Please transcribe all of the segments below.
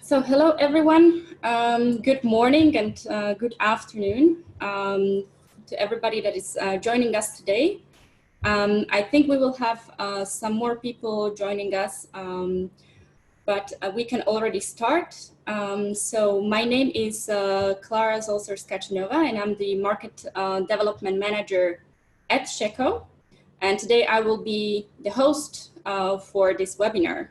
So hello everyone, good morning and good afternoon to everybody that is joining us today. I think we will have some more people joining us, but we can already start. So my name is Klara Zolcer-Skachinova and I'm the Market Development Manager at Shecco. And today I will be the host for this webinar.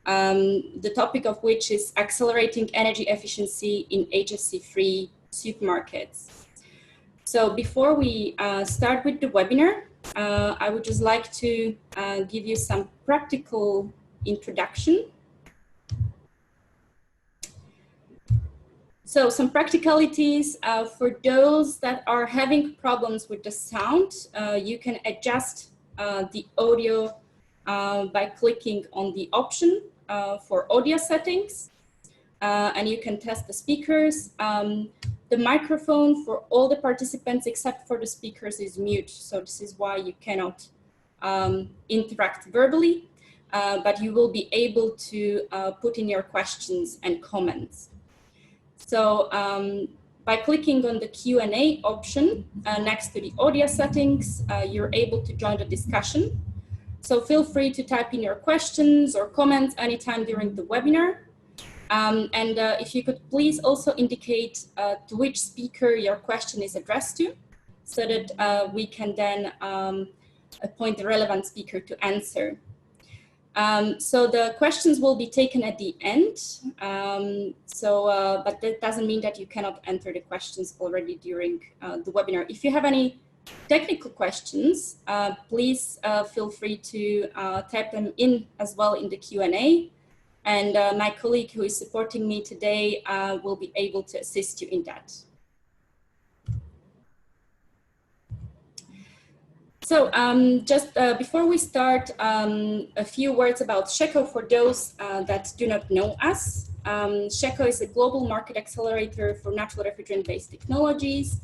The topic of which is accelerating energy efficiency in HFC-free supermarkets. So before we start with the webinar, I would just like to give you some practical introduction. So some practicalities for those that are having problems with the sound, you can adjust the audio by clicking on the option for audio settings, and you can test the speakers. The microphone for all the participants except for the speakers is mute, so this is why you cannot interact verbally, but you will be able to put in your questions and comments. So by clicking on the Q&A option next to the audio settings, you're able to join the discussion. So feel free to type in your questions or comments anytime during the webinar. And if you could please also indicate to which speaker your question is addressed to, so that we can then appoint the relevant speaker to answer. So the questions will be taken at the end. But that doesn't mean that you cannot enter the questions already during the webinar. If you have any technical questions, please feel free to type them in as well in the Q&A. And my colleague who is supporting me today will be able to assist you in that. So just before we start, a few words about Shecco for those that do not know us. Shecco is a global market accelerator for natural refrigerant-based technologies.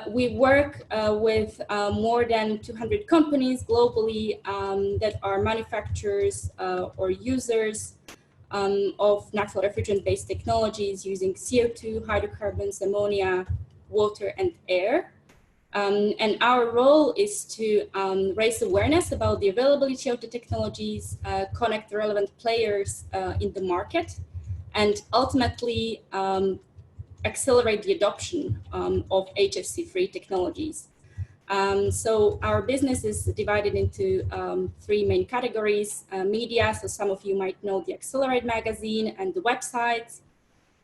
We work with more than 200 companies globally that are manufacturers or users of natural refrigerant-based technologies using CO2, hydrocarbons, ammonia, water, and air. And our role is to raise awareness about the availability of the technologies, connect the relevant players in the market, and ultimately accelerate the adoption of HFC-free technologies. So our business is divided into three main categories: media, so some of you might know the Accelerate magazine and the websites,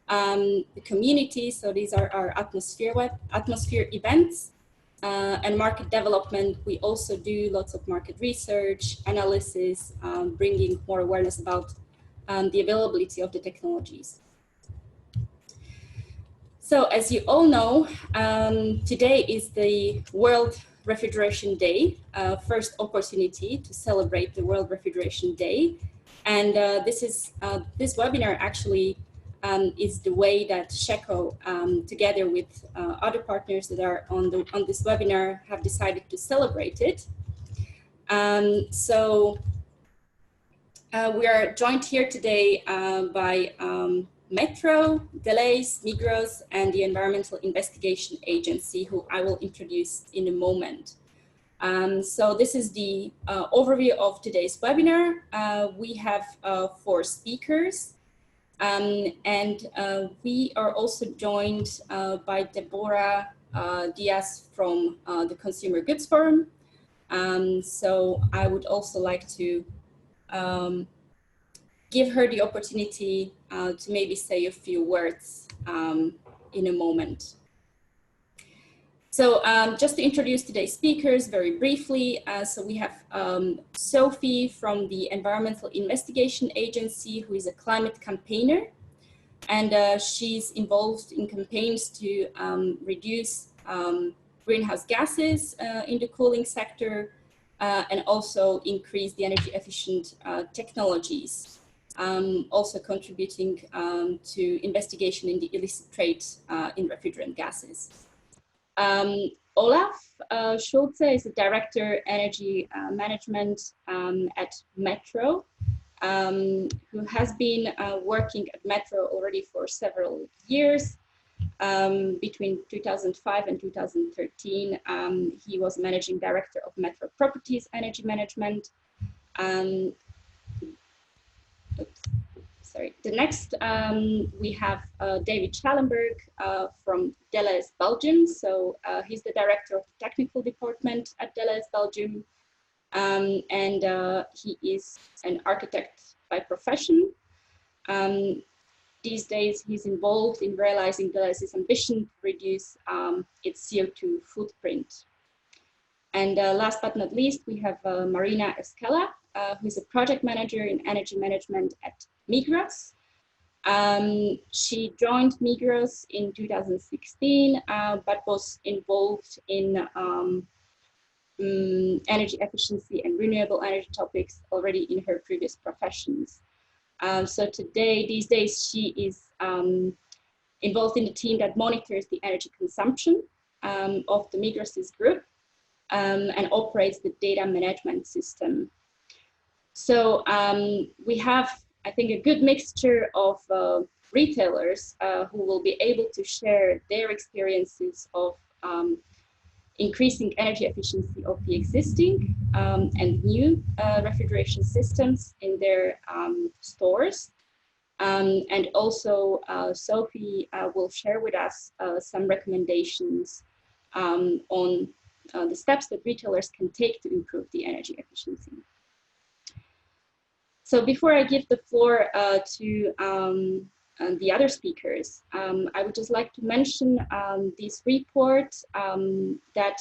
the community, so these are our atmosphere events, and market development. We also do lots of market research, analysis, bringing more awareness about the availability of the technologies. So as you all know, today is the World Refrigeration Day, first opportunity to celebrate the World Refrigeration Day. And this webinar actually is the way that Shecco, together with other partners that are on this webinar, have decided to celebrate it. We are joined here today by Metro, Delays, Migros, and the Environmental Investigation Agency, who I will introduce in a moment. So this is the overview of today's webinar. We have 4 speakers, and we are also joined by Deborah Diaz from the Consumer Goods Forum. So I would also like to give her the opportunity to maybe say a few words in a moment. So just to introduce today's speakers very briefly, so we have Sophie from the Environmental Investigation Agency, who is a climate campaigner, and she's involved in campaigns to reduce greenhouse gases in the cooling sector and also increase the energy efficient technologies. Also contributing to investigation in the illicit trade in refrigerant gases. Olaf Schulze is the Director Energy Management at Metro, who has been working at Metro already for several years. Between 2005 and 2013, he was managing director of Metro Properties Energy Management. Sorry. The next, we have David Schallenberg from Deleuze, Belgium. So he's the director of the technical department at Deleuze, Belgium. And he is an architect by profession. These days, he's involved in realizing Deleuze's ambition to reduce its CO2 footprint. And last but not least, we have Marina Escala, who is a project manager in energy management at Migros. She joined Migros in 2016, but was involved in energy efficiency and renewable energy topics already in her previous professions. So these days, she is involved in the team that monitors the energy consumption of the Migros' group and operates the data management system. So we have, I think, a good mixture of retailers who will be able to share their experiences of increasing energy efficiency of the existing and new refrigeration systems in their stores. And also Sophie will share with us some recommendations on the steps that retailers can take to improve the energy efficiency. So before I give the floor to the other speakers, I would just like to mention this report that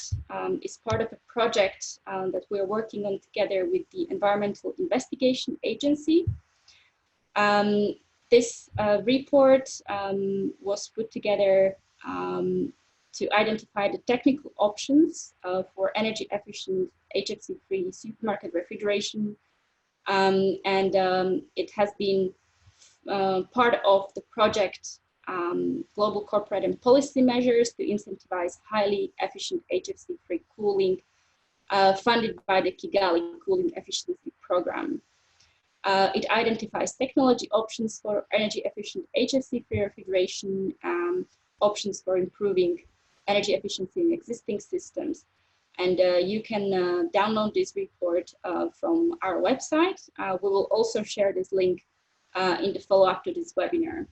is part of a project that we're working on together with the Environmental Investigation Agency. This report was put together to identify the technical options for energy efficient HFC-free supermarket refrigeration. It has been part of the project Global Corporate and Policy Measures to incentivize highly efficient HFC-free cooling funded by the Kigali Cooling Efficiency Program. It identifies technology options for energy efficient HFC-free refrigeration, options for improving energy efficiency in existing systems. And you can download this report from our website. We will also share this link in the follow-up to this webinar.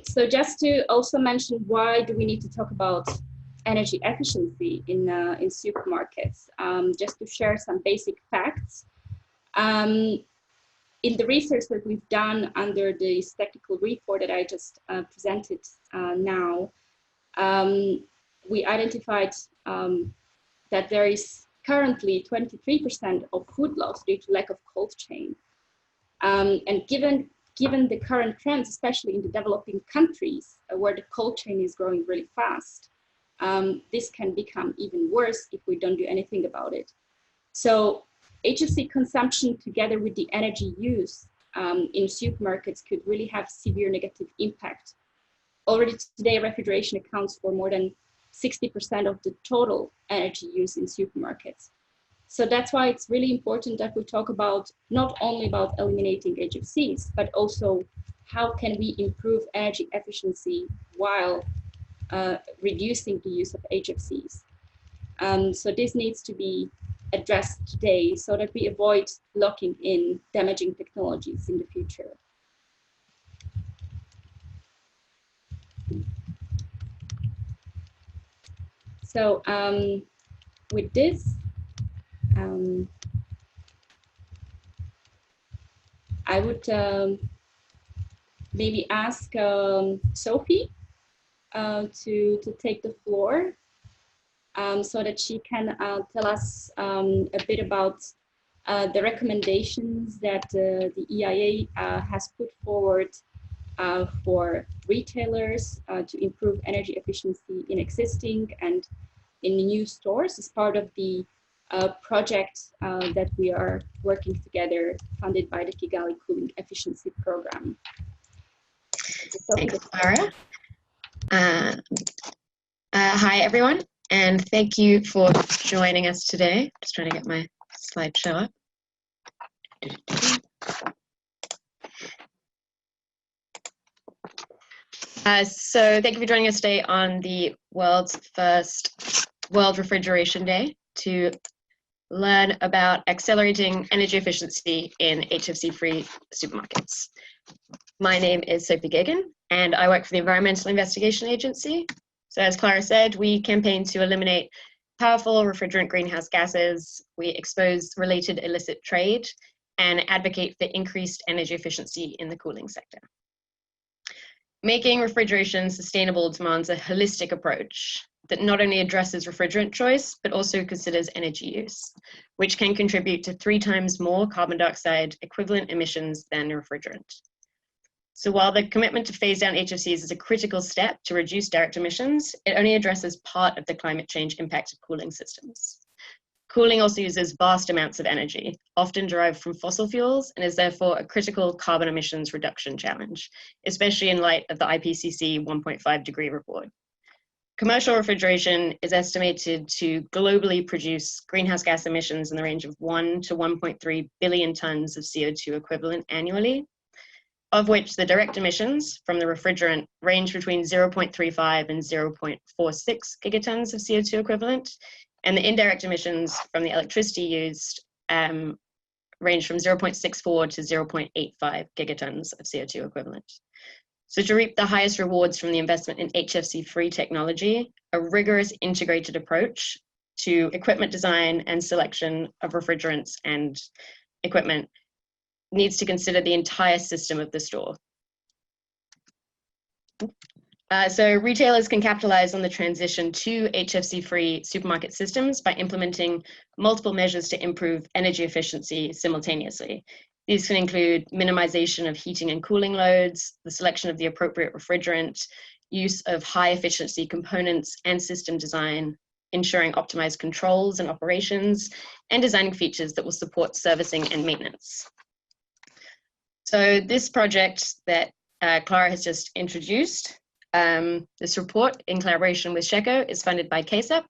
So just to also mention, why do we need to talk about energy efficiency in supermarkets? Just to share some basic facts. In the research that we've done under this technical report that I just presented now, we identified that there is currently 23% of food loss due to lack of cold chain. And given the current trends, especially in the developing countries where the cold chain is growing really fast, this can become even worse if we don't do anything about it. So HFC consumption together with the energy use in supermarkets could really have severe negative impact. Already today, refrigeration accounts for more than 60% of the total energy use in supermarkets. So that's why it's really important that we talk about not only about eliminating HFCs, but also how can we improve energy efficiency while reducing the use of HFCs. So this needs to be addressed today so that we avoid locking in damaging technologies in the future. So with this, I would maybe ask Sophie to take the floor so that she can tell us a bit about the recommendations that the EIA has put forward for retailers to improve energy efficiency in existing and in new stores as part of the project that we are working together, funded by the Kigali Cooling Efficiency Program. Thanks, Clara. Hi, everyone. And thank you for joining us today. Just trying to get my slideshow up. So thank you for joining us today on the world's first World Refrigeration Day to learn about accelerating energy efficiency in HFC-free supermarkets. My name is Sophie Gagan, and I work for the Environmental Investigation Agency. So as Clara said, we campaign to eliminate powerful refrigerant greenhouse gases, we expose related illicit trade, and advocate for increased energy efficiency in the cooling sector. Making refrigeration sustainable demands a holistic approach that not only addresses refrigerant choice, but also considers energy use, which can contribute to 3 times more carbon dioxide equivalent emissions than a refrigerant. So while the commitment to phase down HFCs is a critical step to reduce direct emissions, it only addresses part of the climate change impact of cooling systems. Cooling also uses vast amounts of energy, often derived from fossil fuels, and is therefore a critical carbon emissions reduction challenge, especially in light of the IPCC 1.5 degree report. Commercial refrigeration is estimated to globally produce greenhouse gas emissions in the range of 1 to 1.3 billion tons of CO2 equivalent annually, of which the direct emissions from the refrigerant range between 0.35 and 0.46 gigatons of CO2 equivalent, and the indirect emissions from the electricity used range from 0.64 to 0.85 gigatons of CO2 equivalent. So to reap the highest rewards from the investment in HFC-free technology, a rigorous integrated approach to equipment design and selection of refrigerants and equipment needs to consider the entire system of the store. So retailers can capitalize on the transition to HFC-free supermarket systems by implementing multiple measures to improve energy efficiency simultaneously. These can include minimization of heating and cooling loads, the selection of the appropriate refrigerant, use of high efficiency components and system design, ensuring optimized controls and operations, and designing features that will support servicing and maintenance. So this project that Clara has just introduced, this report in collaboration with shecco is funded by K-CEP,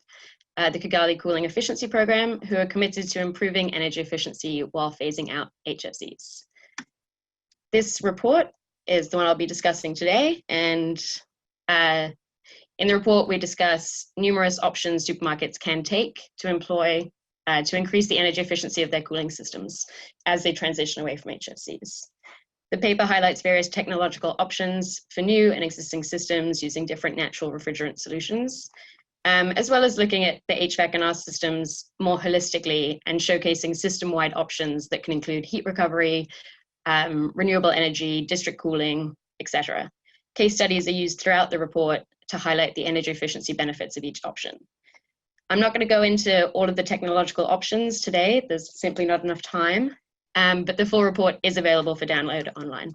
the Kigali Cooling Efficiency Program, who are committed to improving energy efficiency while phasing out HFCs. This report is the one I'll be discussing today, and in the report we discuss numerous options supermarkets can take to employ to increase the energy efficiency of their cooling systems as they transition away from HFCs. The paper highlights various technological options for new and existing systems using different natural refrigerant solutions, as well as looking at the HVAC and R systems more holistically and showcasing system-wide options that can include heat recovery, renewable energy, district cooling, etc. Case studies are used throughout the report to highlight the energy efficiency benefits of each option. I'm not going to go into all of the technological options today, there's simply not enough time, but the full report is available for download online.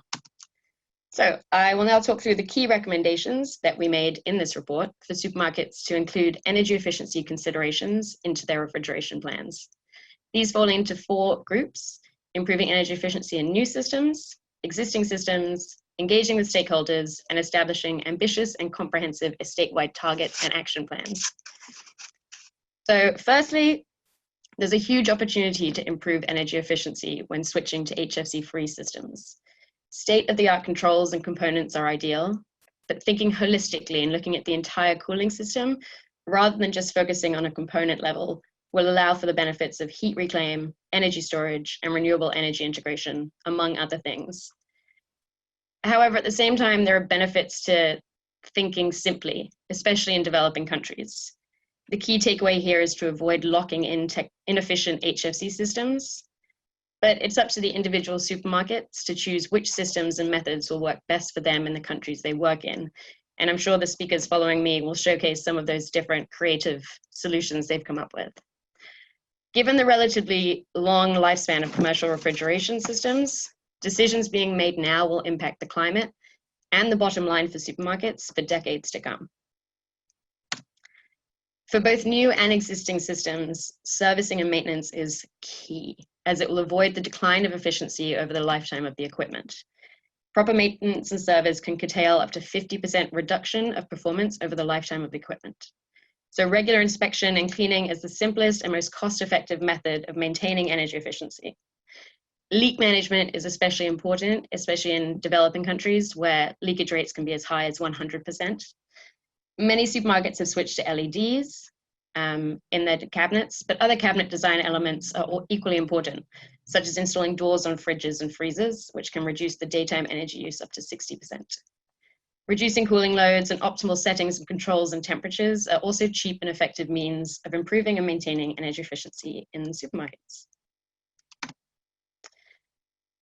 So I will now talk through the key recommendations that we made in this report for supermarkets to include energy efficiency considerations into their refrigeration plans. These fall into 4 groups: improving energy efficiency in new systems, existing systems, engaging with stakeholders, and establishing ambitious and comprehensive estate-wide targets and action plans. So firstly, there's a huge opportunity to improve energy efficiency when switching to HFC-free systems. State-of-the-art controls and components are ideal, but thinking holistically and looking at the entire cooling system, rather than just focusing on a component level, will allow for the benefits of heat reclaim, energy storage, and renewable energy integration, among other things. However, at the same time, there are benefits to thinking simply, especially in developing countries. The key takeaway here is to avoid locking in inefficient HFC systems, but it's up to the individual supermarkets to choose which systems and methods will work best for them in the countries they work in. And I'm sure the speakers following me will showcase some of those different creative solutions they've come up with. Given the relatively long lifespan of commercial refrigeration systems, decisions being made now will impact the climate and the bottom line for supermarkets for decades to come. For both new and existing systems, servicing and maintenance is key, as it will avoid the decline of efficiency over the lifetime of the equipment. Proper maintenance and service can curtail up to 50% reduction of performance over the lifetime of the equipment. So regular inspection and cleaning is the simplest and most cost-effective method of maintaining energy efficiency. Leak management is especially important, especially in developing countries where leakage rates can be as high as 100%. Many supermarkets have switched to LEDs in their cabinets, but other cabinet design elements are equally important, such as installing doors on fridges and freezers, which can reduce the daytime energy use up to 60%. Reducing cooling loads and optimal settings of controls and temperatures are also cheap and effective means of improving and maintaining energy efficiency in supermarkets.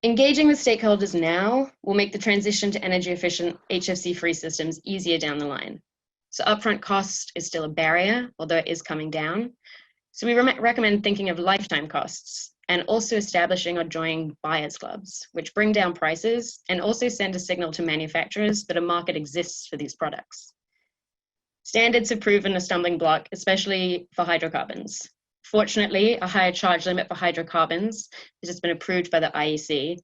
Engaging with stakeholders now will make the transition to energy efficient HFC-free systems easier down the line. So upfront cost is still a barrier, although it is coming down. So we recommend thinking of lifetime costs and also establishing or joining buyers clubs, which bring down prices and also send a signal to manufacturers that a market exists for these products. Standards have proven a stumbling block, especially for hydrocarbons. Fortunately, a higher charge limit for hydrocarbons has just been approved by the IEC,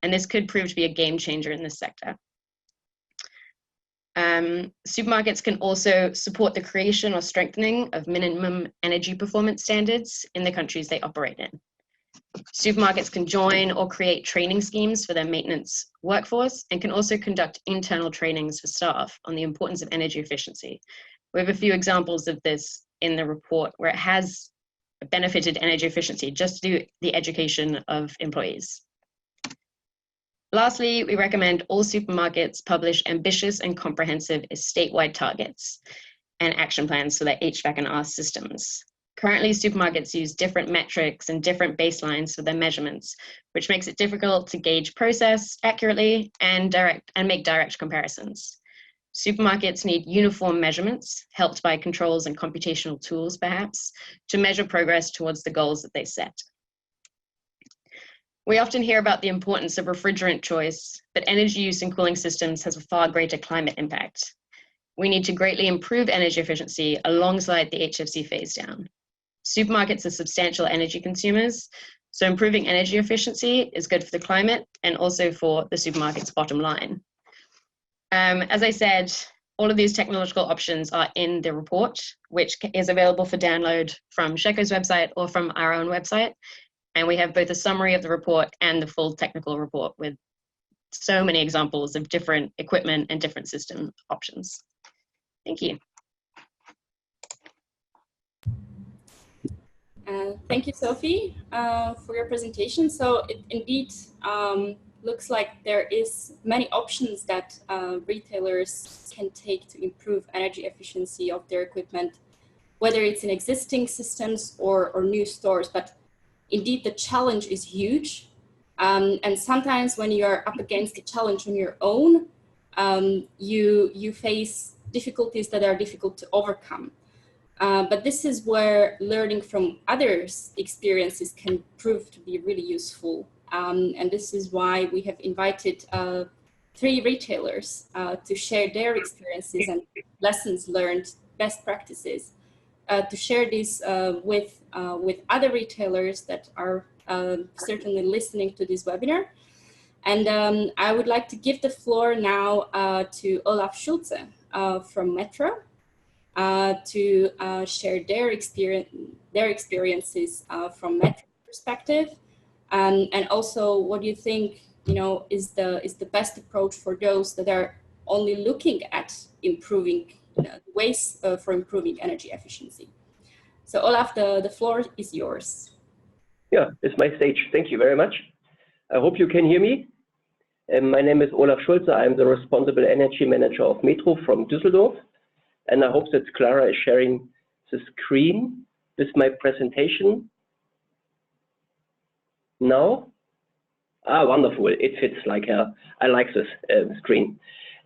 and this could prove to be a game changer in this sector. Supermarkets can also support the creation or strengthening of minimum energy performance standards in the countries they operate in. Supermarkets can join or create training schemes for their maintenance workforce and can also conduct internal trainings for staff on the importance of energy efficiency. We have a few examples of this in the report where it has benefited energy efficiency just through the education of employees. Lastly, we recommend all supermarkets publish ambitious and comprehensive statewide targets and action plans for their HVAC and RS systems. Currently, supermarkets use different metrics and different baselines for their measurements, which makes it difficult to gauge process accurately and make direct comparisons. Supermarkets need uniform measurements, helped by controls and computational tools, perhaps, to measure progress towards the goals that they set. We often hear about the importance of refrigerant choice, but energy use in cooling systems has a far greater climate impact. We need to greatly improve energy efficiency alongside the HFC phase down. Supermarkets are substantial energy consumers, so improving energy efficiency is good for the climate and also for the supermarket's bottom line. As I said, all of these technological options are in the report, which is available for download from Shecco's website or from our own website. And we have both a summary of the report and the full technical report with so many examples of different equipment and different system options. Thank you. Thank you, Sophie, for your presentation. So it indeed looks like there is many options that retailers can take to improve energy efficiency of their equipment, whether it's in existing systems or new stores. But indeed, the challenge is huge. And sometimes when you're up against the challenge on your own, you face difficulties that are difficult to overcome. But this is where learning from others' experiences can prove to be really useful. And this is why we have invited 3 retailers to share their experiences and lessons learned, best practices, to share this with other retailers that are certainly listening to this webinar. And I would like to give the floor now to Olaf Schulze from Metro to share their experiences from Metro perspective, and also what do you think is the best approach for those that are only looking at improving ways for improving energy efficiency. So Olaf, the floor is yours. Yeah, it's my stage. Thank you very much. I hope you can hear me. My name is Olaf Schulze. I'm the responsible energy manager of Metro from Düsseldorf. And I hope that Clara is sharing the screen with my presentation. Now? Ah, wonderful. It fits like her. I like this screen.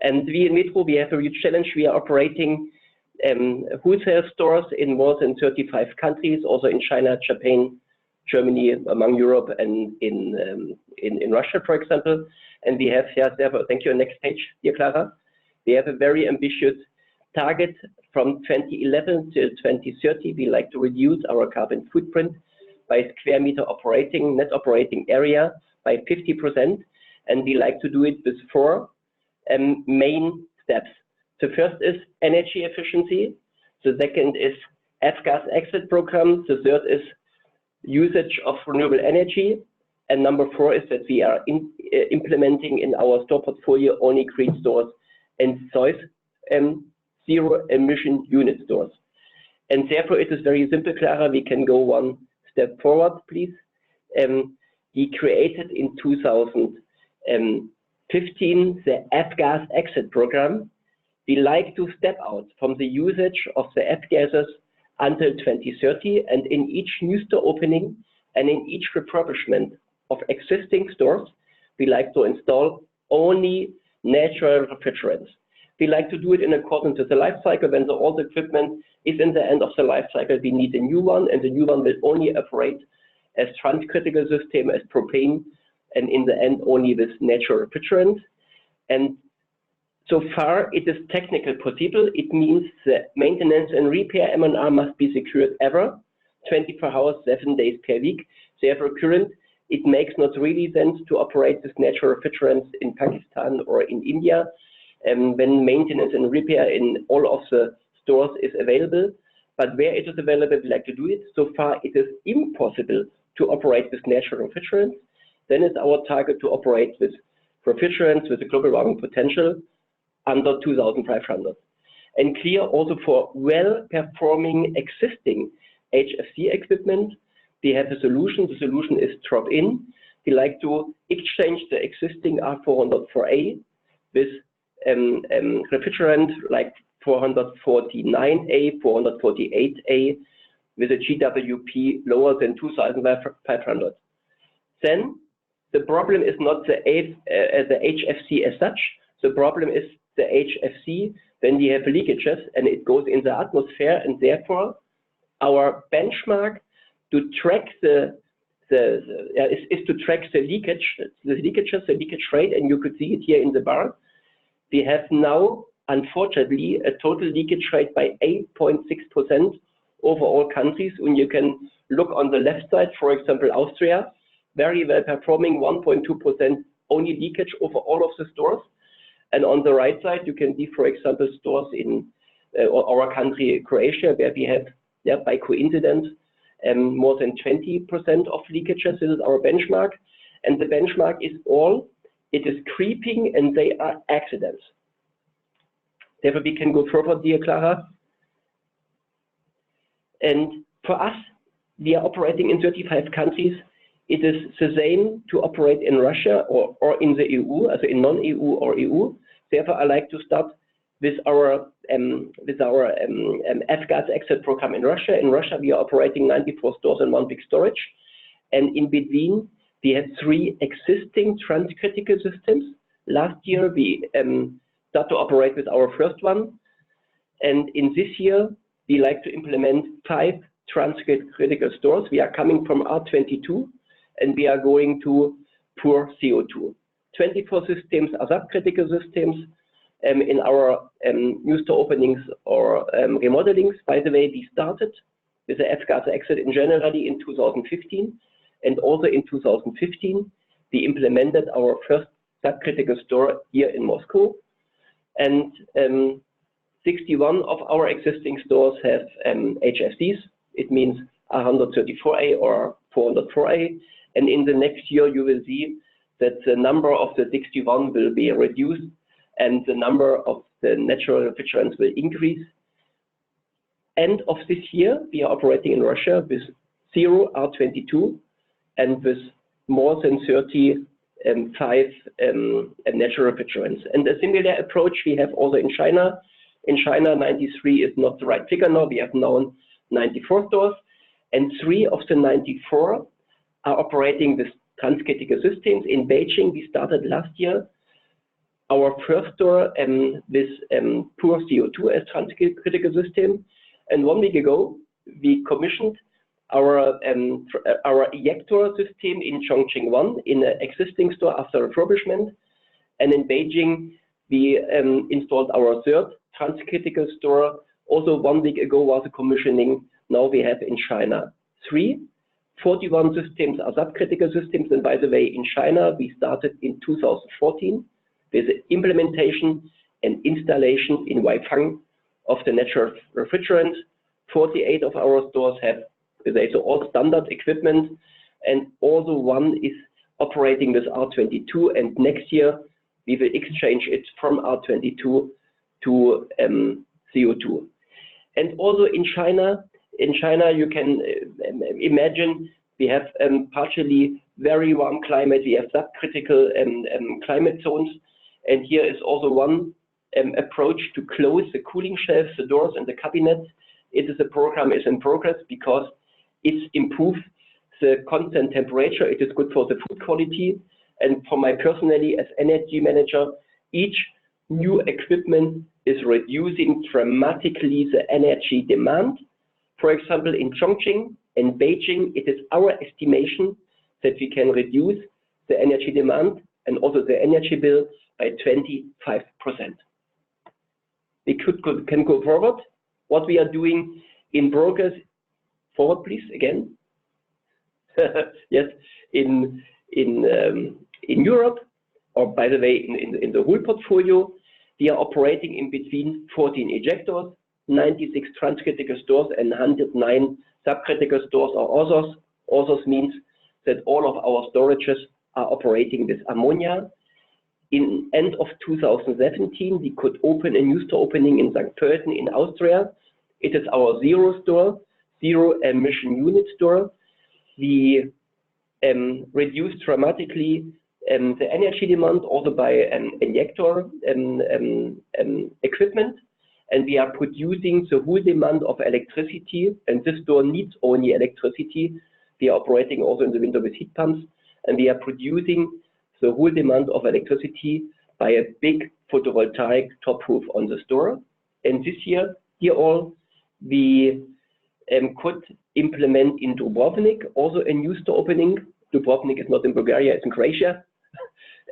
And we in Metro, we have a huge challenge. We are operating wholesale stores in more than 35 countries, also in China, Japan, Germany, among Europe, and in Russia, for example. And we have here, therefore, thank you, next page, dear Clara. We have a very ambitious target from 2011 to 2030. We like to reduce our carbon footprint by square meter net operating area by 50%. And we like to do it with 4 main steps. The first is energy efficiency. The second is F-gas exit program. The third is usage of renewable energy. And number 4 is that we are implementing in our store portfolio only green stores and zero emission unit stores. And therefore it is very simple, Clara. We can go one step forward, please. We created in 2015 the F-gas exit program. We like to step out from the usage of the F-gases until 2030, and in each new store opening and in each refurbishment of existing stores, we like to install only natural refrigerants. We like to do it in accordance with the life cycle. When the old equipment is in the end of the life cycle, we need a new one, and the new one will only operate as transcritical system, as propane, and in the end only with natural refrigerant. And so far it is technically possible. It means that maintenance and repair M&R must be secured ever, 24 hours, 7 days per week. Therefore current, it makes not really sense to operate with natural refrigerants in Pakistan or in India, when maintenance and repair in all of the stores is available. But where it is available, we like to do it. So far it is impossible to operate with natural refrigerants. Then it's our target to operate with refrigerants with a global warming potential under 2,500. And clear also for well-performing existing HFC equipment, we have a solution. The solution is drop-in. We like to exchange the existing R404A with refrigerant like 449A, 448A, with a GWP lower than 2,500. Then the problem is not the HFC as such. The problem is the HFC when we have leakages and it goes in the atmosphere, and therefore our benchmark to track is to track the leakages, the leakage rate, and you could see it here in the bar. We have now, unfortunately, a total leakage rate by 8.6% over all countries. And you can look on the left side, for example, Austria, very well performing, 1.2% only leakage over all of the stores. And on the right side, you can see, for example, stores in our country, Croatia, where we have, by coincidence, more than 20% of leakages. This is our benchmark. And the benchmark is it is creeping, and they are accidents. Therefore, we can go further, dear Clara. And for us, we are operating in 35 countries. It is the same to operate in Russia or in the EU, also in non-EU or EU. Therefore, I like to start with our F-gas exit program in Russia. In Russia, we are operating 94 stores and 1 big storage. And in between, we had 3 existing transcritical systems. Last year, we started to operate with our first one. And in this year, we like to implement 5 transcritical stores. We are coming from R22, and we are going to pure CO2. 24 systems are subcritical systems. In our new store openings or remodelings, by the way, we started with the F-gas exit in January in 2015. And also in 2015, we implemented our first subcritical store here in Moscow. And 61 of our existing stores have HFCs. It means R134A or 404A. And in the next year, you will see that the number of the 61 will be reduced and the number of the natural refrigerants will increase. End of this year, we are operating in Russia with 0 R22 and with more than 35 natural refrigerants. And a similar approach we have also in China. In China, 93 is not the right figure now. We have now 94 stores, and 3 of the 94 are operating with transcritical systems. In Beijing, we started last year our first store with pure CO2 as transcritical system. And 1 week ago, we commissioned our ejector system in Chongqing 1 in an existing store after refurbishment. And in Beijing, we installed our third transcritical store. Also 1 week ago was a commissioning. Now we have in China 41 systems are subcritical systems. And by the way, in China, we started in 2014 with the implementation and installation in Weifang of the natural refrigerant 48 of our stores have, so all standard equipment, and also one is operating with R22, and next year we will exchange it from R22 to CO2. And also in China you can imagine we have partially very warm climate, we have subcritical climate zones, and here is also one approach to close the cooling shelves, the doors and the cabinets. It is a program is in progress because it improves the constant temperature, it is good for the food quality, and for my personally as energy manager, each new equipment is reducing dramatically the energy demand. For example, in Chongqing and Beijing, it is our estimation that we can reduce the energy demand and also the energy bill by 25%. We can go forward. What we are doing in progress, forward please, again. Yes, in Europe, or by the way, in the whole portfolio, we are operating in between 14 ejectors, 96 transcritical stores, and 109 subcritical stores or others. Others means that all of our storages are operating with ammonia. In end of 2017, we could open a new store opening in St. Pölten in Austria. It is our zero store, zero emission unit store. We reduced dramatically the energy demand also by injector equipment, and we are producing the whole demand of electricity, and this store needs only electricity. We are operating also in the winter with heat pumps, and we are producing the whole demand of electricity by a big photovoltaic top roof on the store. And this year, here all, we could implement in Dubrovnik also a new store opening. Dubrovnik is not in Bulgaria, it's in Croatia.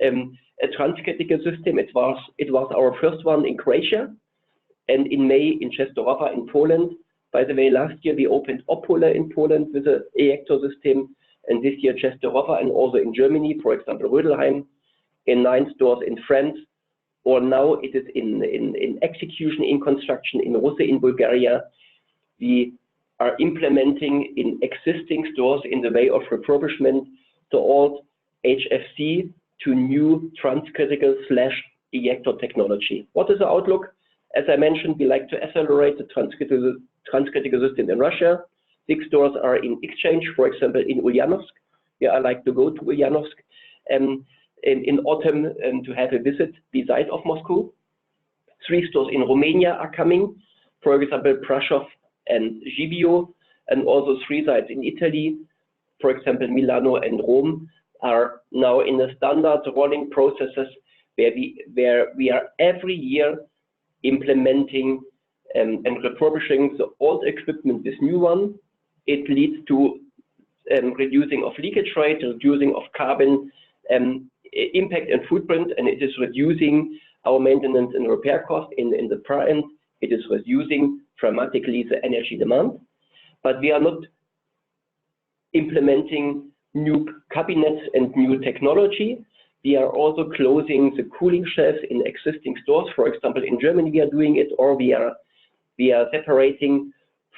A transcritical system. It was our first one in Croatia, and in May in Częstochowa in Poland. By the way, last year we opened Opole in Poland with an ejector system, and this year Częstochowa, and also in Germany, for example, Rödelheim, in 9 stores in France, or now it is in execution, in construction in Russe in Bulgaria. We are implementing in existing stores in the way of refurbishment the old HFC to new transcritical / ejector technology. What is the outlook? As I mentioned, we like to accelerate the transcritical system in Russia. 6 stores are in exchange, for example, in Ulyanovsk. Yeah, I like to go to Ulyanovsk in autumn to have a visit beside of Moscow. 3 stores in Romania are coming, for example, Prashov and Gibio, and also 3 sites in Italy, for example, Milano and Rome, are now in the standard rolling processes where we are every year implementing and refurbishing the old equipment with new one. It leads to reducing of leakage rate, reducing of carbon impact and footprint, and it is reducing our maintenance and repair cost in the far end. It is reducing dramatically the energy demand, but we are not implementing new cabinets and new technology. We are also closing the cooling shelves in existing stores. For example, in Germany we are doing it, or we are separating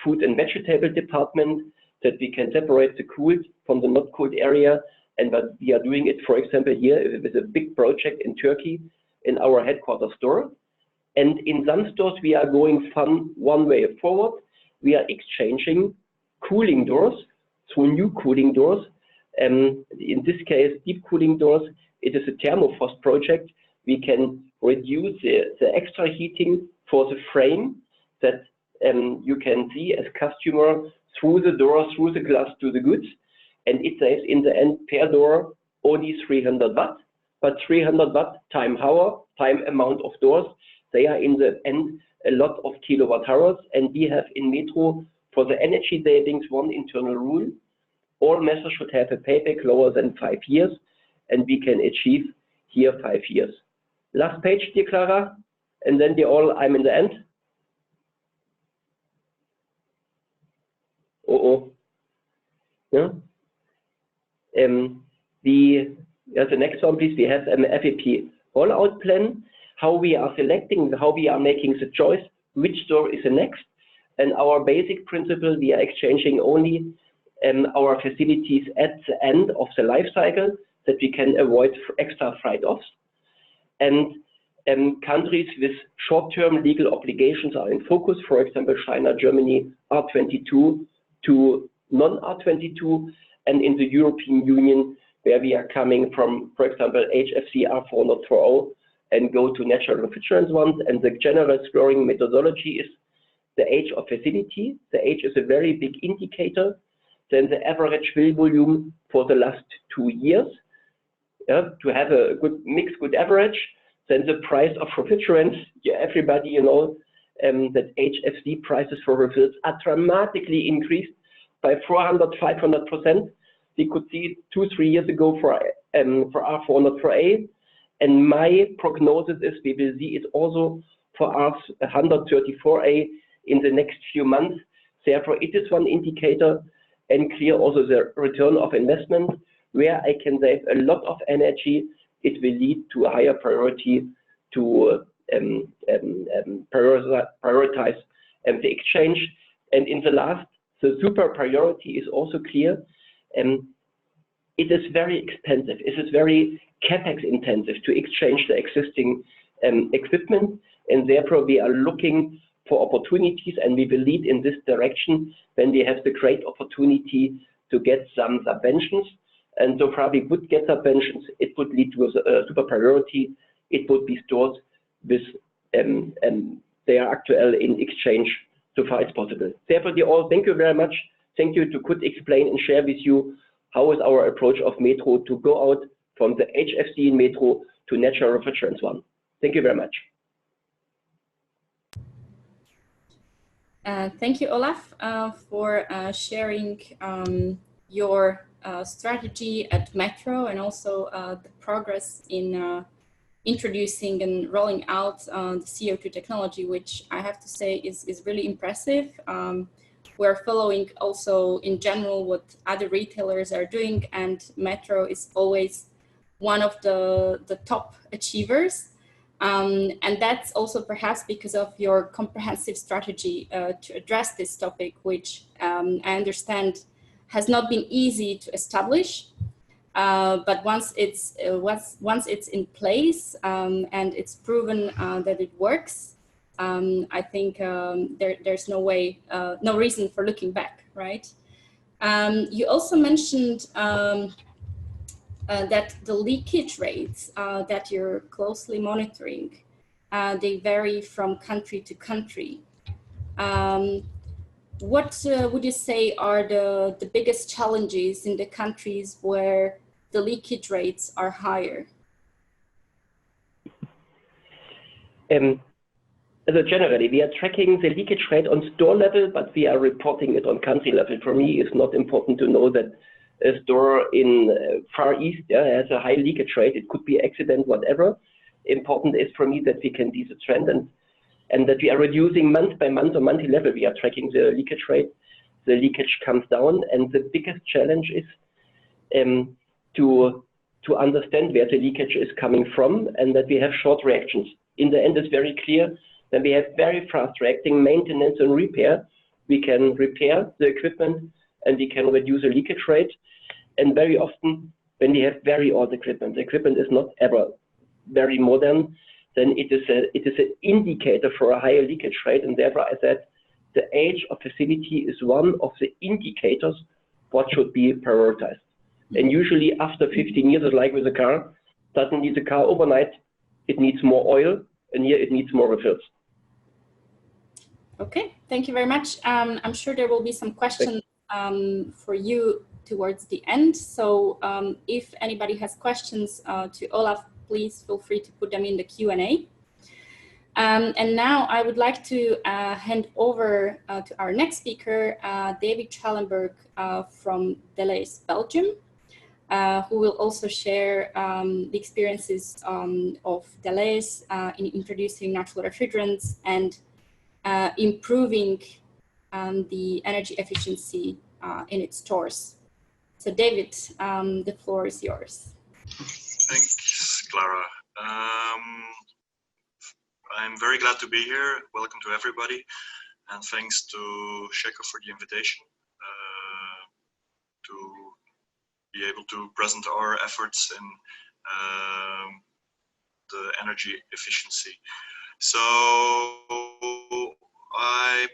food and vegetable department, that we can separate the cooled from the not cooled area, and but we are doing it, for example, here with a big project in Turkey in our headquarters store. And in some stores we are going one way forward. We are exchanging cooling doors through new cooling doors. In this case, deep cooling doors. It is a thermofrost project. We can reduce the extra heating for the frame that you can see as customer through the door, through the glass to the goods, and it saves in the end per door only 300 watt, but 300 watt time amount of doors, they are in the end a lot of kilowatt hours. And we have in Metro for the energy savings one internal rule: all measures should have a payback lower than 5 years, and we can achieve here 5 years. Last page, dear Clara, and then I'm in the end. Yeah. The next one, please. We have an FAP rollout plan. How we are selecting, how we are making the choice, which store is the next. And our basic principle, we are exchanging only our facilities at the end of the life cycle, that we can avoid extra write-offs. And countries with short-term legal obligations are in focus. For example, China, Germany, R22 to non-R22, and in the European Union, where we are coming from, for example, HFC R440 and go to natural refrigerants ones. And the general scoring methodology is the age of facility. The age is a very big indicator. Then the average fill volume for the last 2 years, to have a good mix, good average. Then the price of refrigerants. Everybody that HFC prices for refrigerants are dramatically increased by 400–500%. We could see 2–3 years ago for R440A, and my prognosis is we will see it also for R134A in the next few months. Therefore, it is one indicator, and clear also the return of investment, where I can save a lot of energy. It will lead to a higher priority to prioritize the exchange. And in the last, the super priority is also clear. It is very expensive. It is very capex intensive to exchange the existing equipment, and therefore we are looking for opportunities, and we will lead in this direction when we have the great opportunity to get some subventions. And so far we would get subventions. It would lead to a super priority. It would be stored with they are actual in exchange so far as possible. Therefore, all thank you very much. Thank you to could explain and share with you how is our approach of Metro to go out from the HFC in Metro to natural refrigerants one. Thank you very much. Thank you, Olaf, for sharing your strategy at Metro, and also the progress in introducing and rolling out the CO2 technology, which I have to say is really impressive. We're following also in general what other retailers are doing, and Metro is always one of the top achievers. And that's also perhaps because of your comprehensive strategy to address this topic, which I understand has not been easy to establish. But once it's in place and it's proven that it works, I think there's no reason for looking back, right? You also mentioned that the leakage rates that you're closely monitoring, they vary from country to country. What would you say are the biggest challenges in the countries where the leakage rates are higher? So generally, we are tracking the leakage rate on store level, but we are reporting it on country level. For me, it's not important to know that a store in Far East has a high leakage rate. It could be accident, whatever. Important is for me that we can see the trend and that we are reducing month by month or monthly level. We are tracking the leakage rate. The leakage comes down, and the biggest challenge is to understand where the leakage is coming from, and that we have short reactions. In the end, it's very clear that we have very fast reacting maintenance and repair. We can repair the equipment and we can reduce the leakage rate. And very often, when we have very old equipment, the equipment is not ever very modern, then it is an indicator for a higher leakage rate. And therefore, I said the age of facility is one of the indicators what should be prioritized. And usually after 15 years, it's like with a car, suddenly the car overnight, it needs more oil, and here it needs more refills. Okay, thank you very much. I'm sure there will be some questions for you towards the end. So if anybody has questions to Olaf, please feel free to put them in the Q&A. And now I would like to hand over to our next speaker, David Schallenberg from Deleuze, Belgium, who will also share the experiences of Deleuze in introducing natural refrigerants and improving the energy efficiency in its stores. So David, the floor is yours. Thanks, Clara. I'm very glad to be here. Welcome to everybody. and thanks to Shecco for the invitation to be able to present our efforts in the energy efficiency. So I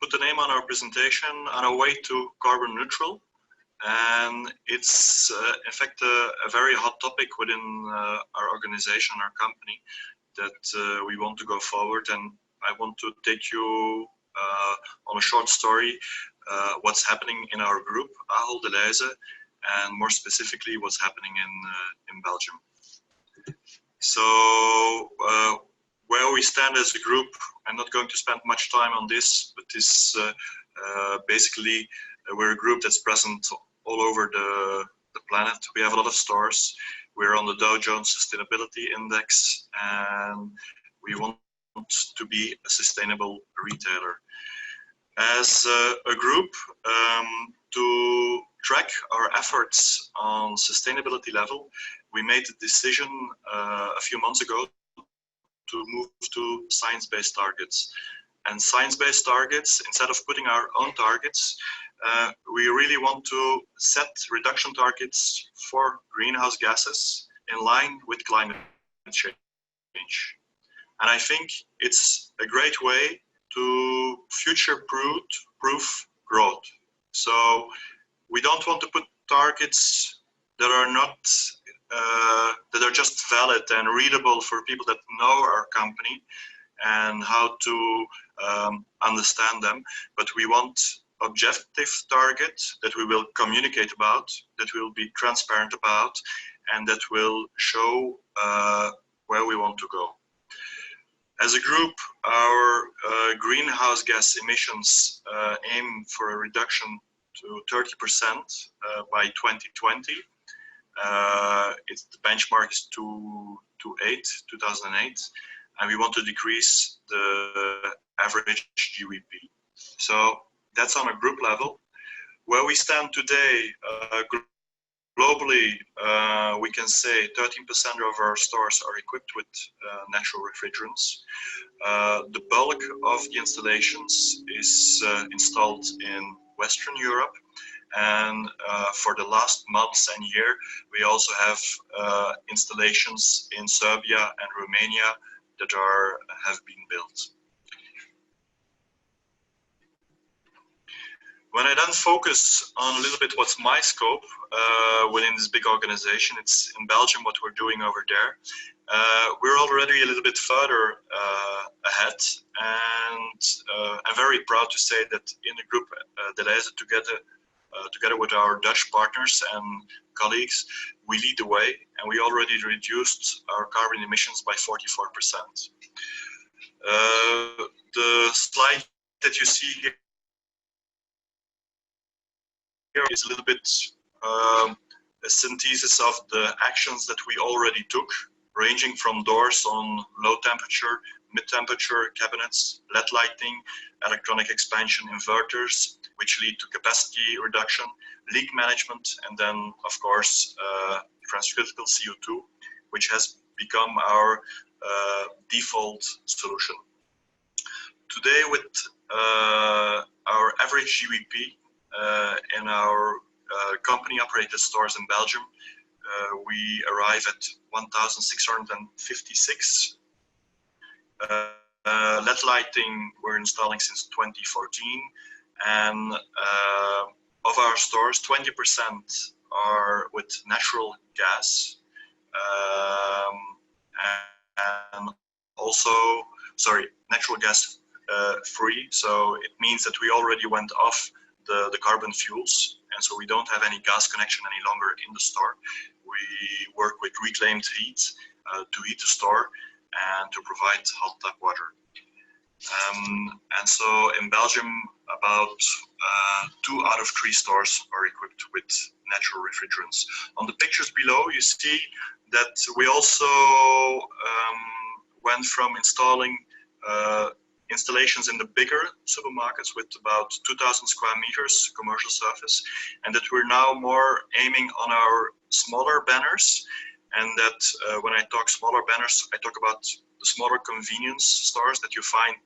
put the name on our presentation, On Our Way to Carbon Neutral, and it's in fact a very hot topic within our organization, our company, that we want to go forward. And I want to take you on a short story, what's happening in our group, Ahold Delhaize, and more specifically what's happening in Belgium. So where we stand as a group, I'm not going to spend much time on this, but this basically we're a group that's present all over the planet. We have a lot of stores. We're on the Dow Jones Sustainability Index, and we want to be a sustainable retailer. As a group, to track our efforts on sustainability level, we made the decision a few months ago to move to science-based targets. And science-based targets, instead of putting our own targets, we really want to set reduction targets for greenhouse gases in line with climate change. And I think it's a great way to future-proof growth. So we don't want to put targets that are not that are just valid and readable for people that know our company and how to understand them, but we want objective targets that we will communicate about, that we will be transparent about, and that will show where we want to go. As a group, our greenhouse gas emissions aim for a reduction to 30% by 2020. The benchmark is 2008, and we want to decrease the average GWP. So that's on a group level. Where we stand today, globally, we can say 13% of our stores are equipped with natural refrigerants. The bulk of the installations is installed in Western Europe. And for the last months and year, we also have installations in Serbia and Romania that have been built. When I then focus on a little bit what's my scope within this big organization, it's in Belgium what we're doing over there. We're already a little bit further ahead, and I'm very proud to say that in the group Delhaize, together with our Dutch partners and colleagues, we lead the way, and we already reduced our carbon emissions by 44%. The slide that you see here is a little bit a synthesis of the actions that we already took, ranging from doors on low temperature, mid-temperature cabinets, LED lighting, electronic expansion inverters, which lead to capacity reduction, leak management, and then, of course, transcritical CO2, which has become our default solution. Today, with our average GWP in our company-operated stores in Belgium, we arrive at 1,656. LED lighting we're installing since 2014, and of our stores, 20% are with natural gas, and also, natural gas free. So it means that we already went off the carbon fuels, and so we don't have any gas connection any longer in the store. We work with reclaimed heat to heat the store and to provide hot tap water. And so in Belgium, about 2 out of 3 stores are equipped with natural refrigerants. On the pictures below, you see that we also went from installing installations in the bigger supermarkets with about 2,000 square meters commercial surface, and that we're now more aiming on our smaller banners. And that when I talk smaller banners, I talk about the smaller convenience stores that you find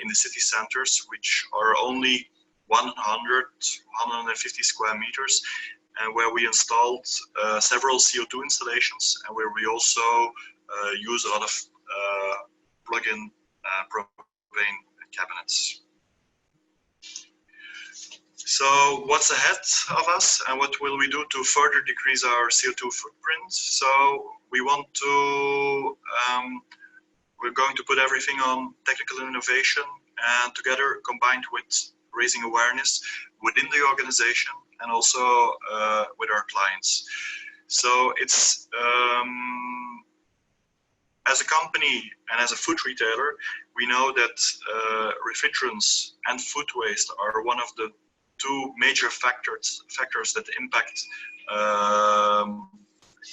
in the city centers, which are only 150 square meters, and where we installed several CO2 installations, and where we also use a lot of plug-in propane cabinets. So what's ahead of us, and what will we do to further decrease our CO2 footprint? So we want to, we're going to put everything on technical innovation, and together combined with raising awareness within the organization and also with our clients. So it's, as a company and as a food retailer, we know that refrigerants and food waste are one of the two major factors that impact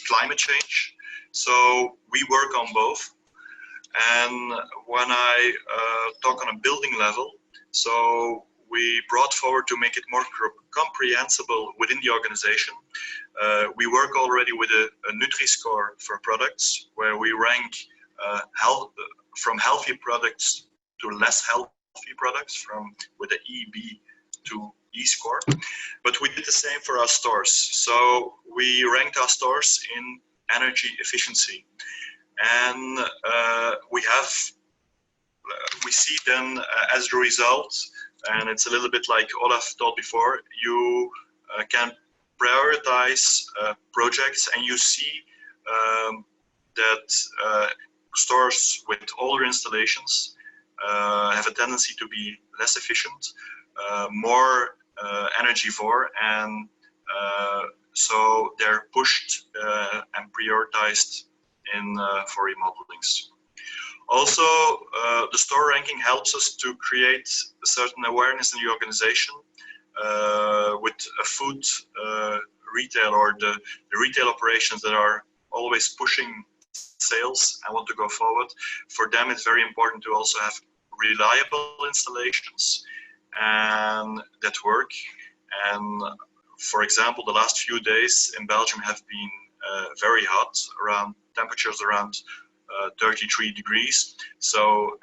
climate change. So we work on both. And when I talk on a building level, so we brought forward to make it more comprehensible within the organization. We work already with a Nutri-score for products, where we rank from healthy products to less healthy products, with the EB to E score. But we did the same for our stores. So we ranked our stores in energy efficiency. And we see then as a result, and it's a little bit like Olaf told before, you can prioritize projects, and you see that stores with older installations have a tendency to be less efficient, more energivore, and so they're pushed and prioritized for remodelings. Also, the store ranking helps us to create a certain awareness in the organization with a food retail, or the retail operations that are always pushing sales and want to go forward. For them, it's very important to also have reliable installations and that work. And for example, the last few days in Belgium have been very hot, temperatures around 33 degrees. So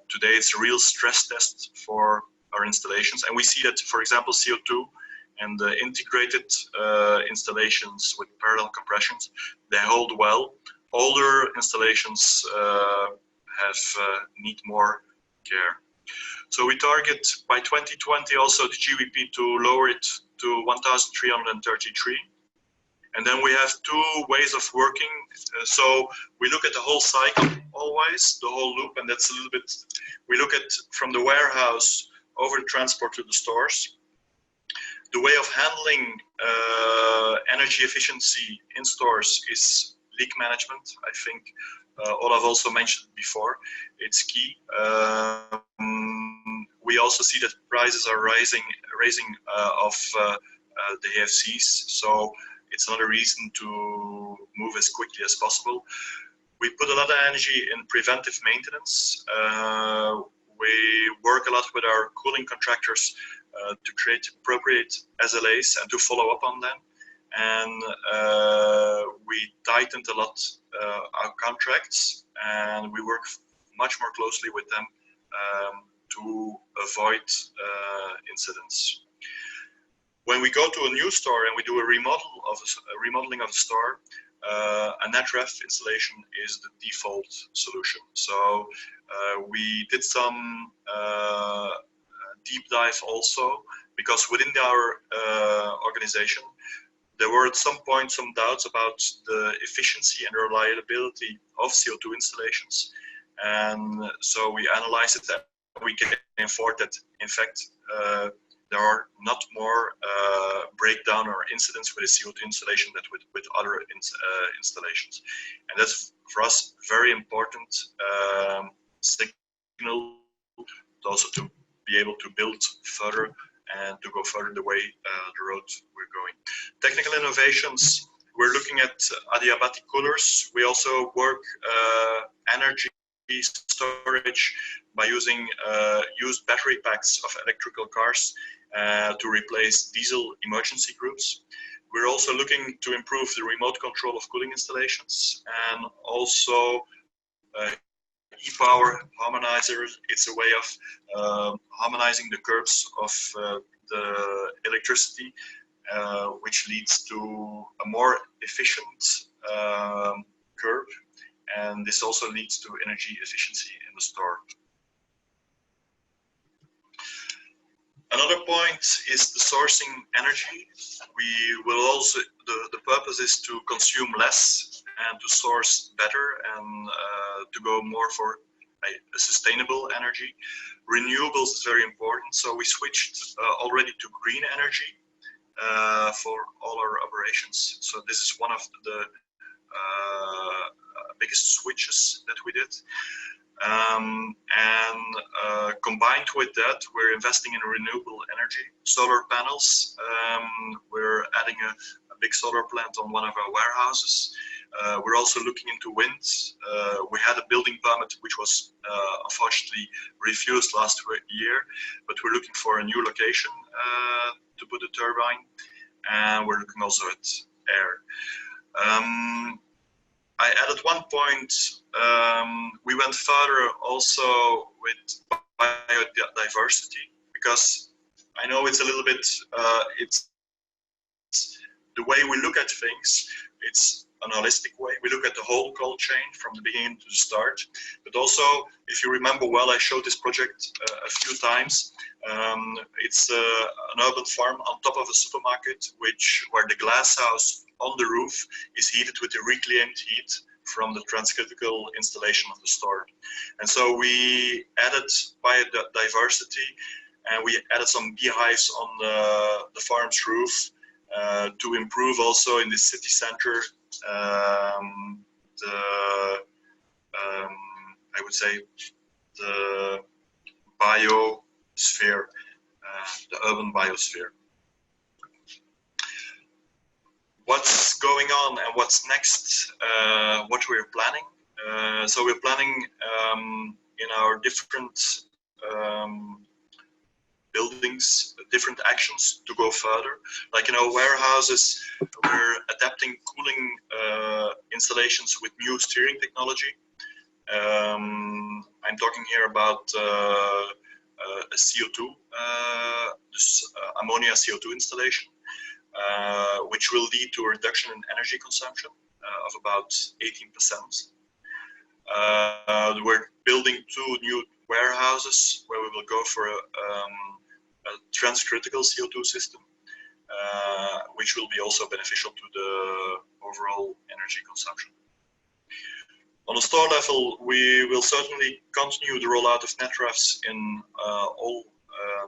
today it's a real stress test for our installations. And we see that, for example, CO2 and the integrated installations with parallel compressions, they hold well. Older installations need more care. So we target by 2020 also the GWP to lower it to 1,333. And then we have two ways of working. So we look at the whole cycle always, the whole loop, and that's a little bit, we look at from the warehouse over the transport to the stores. The way of handling energy efficiency in stores is leak management. I think Olaf also mentioned before, it's key. We also see that prices are raising of the HFCs. So it's another reason to move as quickly as possible. We put a lot of energy in preventive maintenance. We work a lot with our cooling contractors to create appropriate SLAs and to follow up on them. And we tightened a lot our contracts, and we work much more closely with them to avoid incidents. When we go to a new store and we do a remodeling of the store, a net ref installation is the default solution. So we did some deep dive also, because within our organization, there were at some point some doubts about the efficiency and reliability of CO2 installations. And so we analyzed it, and we came forward that, in fact, there are not more breakdown or incidents with a CO2 installation than with other installations. And that's, for us, very important signal also to be able to build further and to go further the way the road we're going. Technical innovations, we're looking at adiabatic coolers. We also work energy storage by using used battery packs of electrical cars to replace diesel emergency groups. We're also looking to improve the remote control of cooling installations, and also e-power harmonizer. It's a way of harmonizing the curves of the electricity, which leads to a more efficient curve, and this also leads to energy efficiency in the store. Another point is the sourcing energy. We will also, the purpose is to consume less and to source better and to go more for a sustainable energy. Renewables is very important, so we switched already to green energy for all our operations. So this is one of the biggest switches that we did. Combined with that, we're investing in renewable energy, solar panels. We're adding a big solar plant on one of our warehouses. We're also looking into wind. We had a building permit which was unfortunately refused last year, but we're looking for a new location to put a turbine, and we're looking also at air. I added one point, we went further also with biodiversity, because I know it's a little bit, it's the way we look at things, it's an holistic way. We look at the whole cold chain from the beginning to the start, but also, if you remember well, I showed this project a few times. It's an urban farm on top of a supermarket, where the glass house on the roof is heated with the reclaimed heat from the transcritical installation of the store. And so we added biodiversity, and we added some beehives on the farm's roof to improve also in the city center I would say the biosphere, the urban biosphere. What's going on and what's next, what we're planning. So we're planning in our different buildings, different actions to go further. Like in our warehouses, we're adapting cooling installations with new steering technology. I'm talking here about a CO2, ammonia CO2 installation, which will lead to a reduction in energy consumption of about 18%. We're building 2 new warehouses where we will go for a transcritical CO2 system, which will be also beneficial to the overall energy consumption. On a store level, we will certainly continue the rollout of NetRefs in all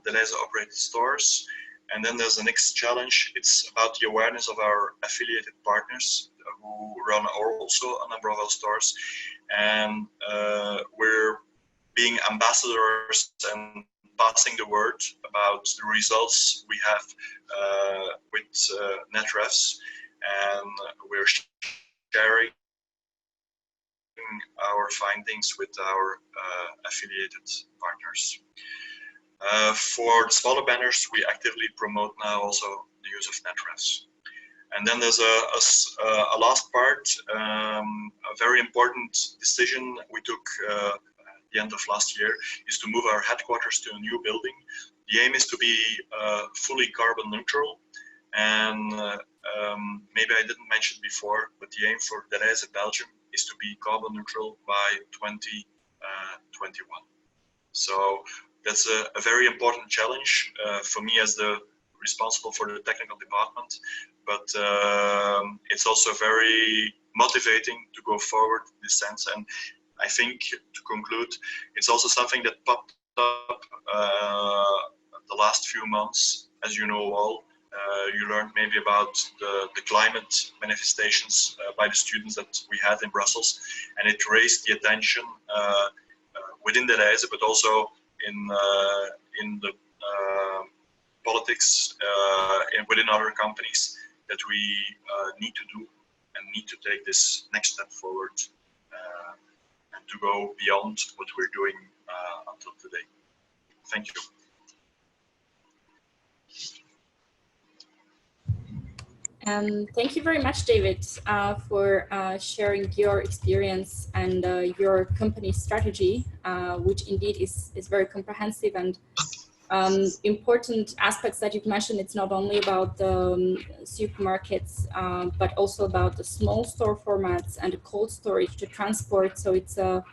Delhaize operated stores. And then there's the next challenge. It's about the awareness of our affiliated partners who run also a number of our stores. And we're being ambassadors and passing the word about the results we have with NetRefs. And we're sharing our findings with our affiliated partners. For the smaller banners, we actively promote now also the use of NetRefs. And then there's a last part, a very important decision we took at the end of last year is to move our headquarters to a new building. The aim is to be fully carbon neutral. And maybe I didn't mention before, but the aim for Delhaize Belgium is to be carbon neutral by 2021. So that's a very important challenge for me as the responsible for the technical department, but it's also very motivating to go forward in this sense. And I think, to conclude, it's also something that popped up the last few months. As you know all, you learned maybe about the climate manifestations by the students that we had in Brussels, and it raised the attention within Delhaize, but also in the politics and within other companies, that we need to do and need to take this next step forward and to go beyond what we're doing until today. Thank you. Thank you very much, David, for sharing your experience and your company strategy, which indeed is very comprehensive and important aspects that you've mentioned. It's not only about the supermarkets, but also about the small store formats and the cold storage to transport. So it's a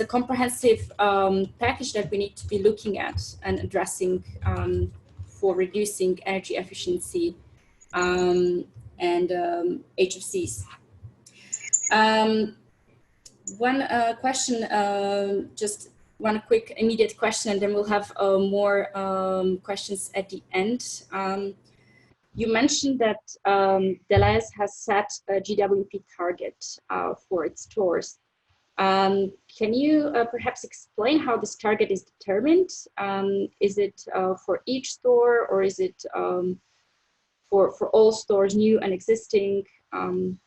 comprehensive package that we need to be looking at and addressing for reducing energy efficiency and HFCs. One question, just one quick immediate question, and then we'll have more questions at the end. You mentioned that Deleuze has set a GWP target for its stores. Can you perhaps explain how this target is determined? Is it for each store, or is it for all stores, new and existing? And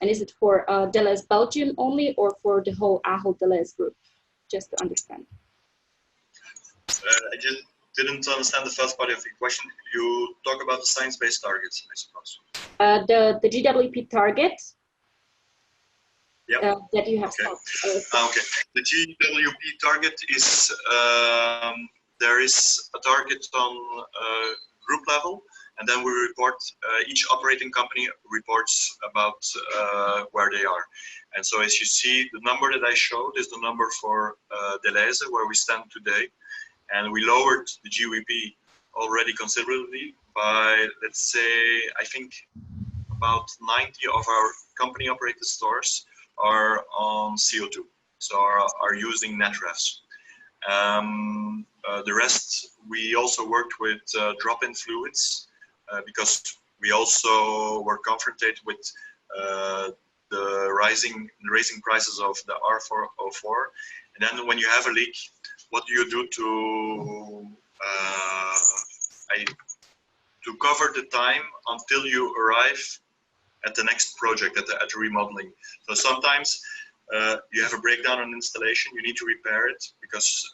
is it for Deleuze Belgium only, or for the whole Ahold Deleuze group? Just to understand. I just didn't understand the first part of your question. You talk about the science-based targets, I suppose. The GWP target. Yep. That you have. Okay. Okay. The GWP target is there is a target on group level, and then we report. Each operating company reports about where they are. And so, as you see, the number that I showed is the number for Deleuze, where we stand today, and we lowered the GWP already considerably by, let's say, I think about 90 of our company-operated stores are on CO2, so are using net refs. The rest, we also worked with drop-in fluids because we also were confronted with the rising prices of the R404. And then when you have a leak, what do you do to cover the time until you arrive at the next project, at the remodeling? So sometimes you have a breakdown on installation, you need to repair it because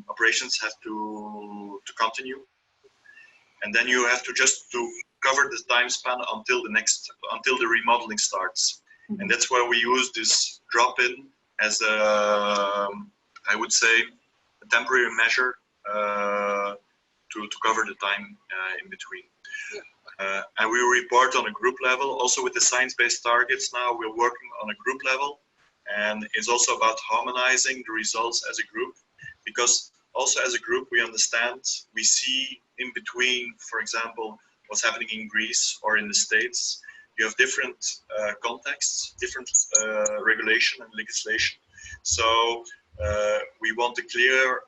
operations have to continue, and then you have to just cover the time span until the remodeling starts. Mm-hmm. And that's where we use this drop-in as a, I would say, a temporary measure to cover the time in between. Yeah. And we report on a group level. Also with the science-based targets now, we're working on a group level. And it's also about harmonizing the results as a group. Because also as a group, we understand, we see in between, for example, what's happening in Greece or in the States. You have different contexts, different regulation and legislation. So we want a clear,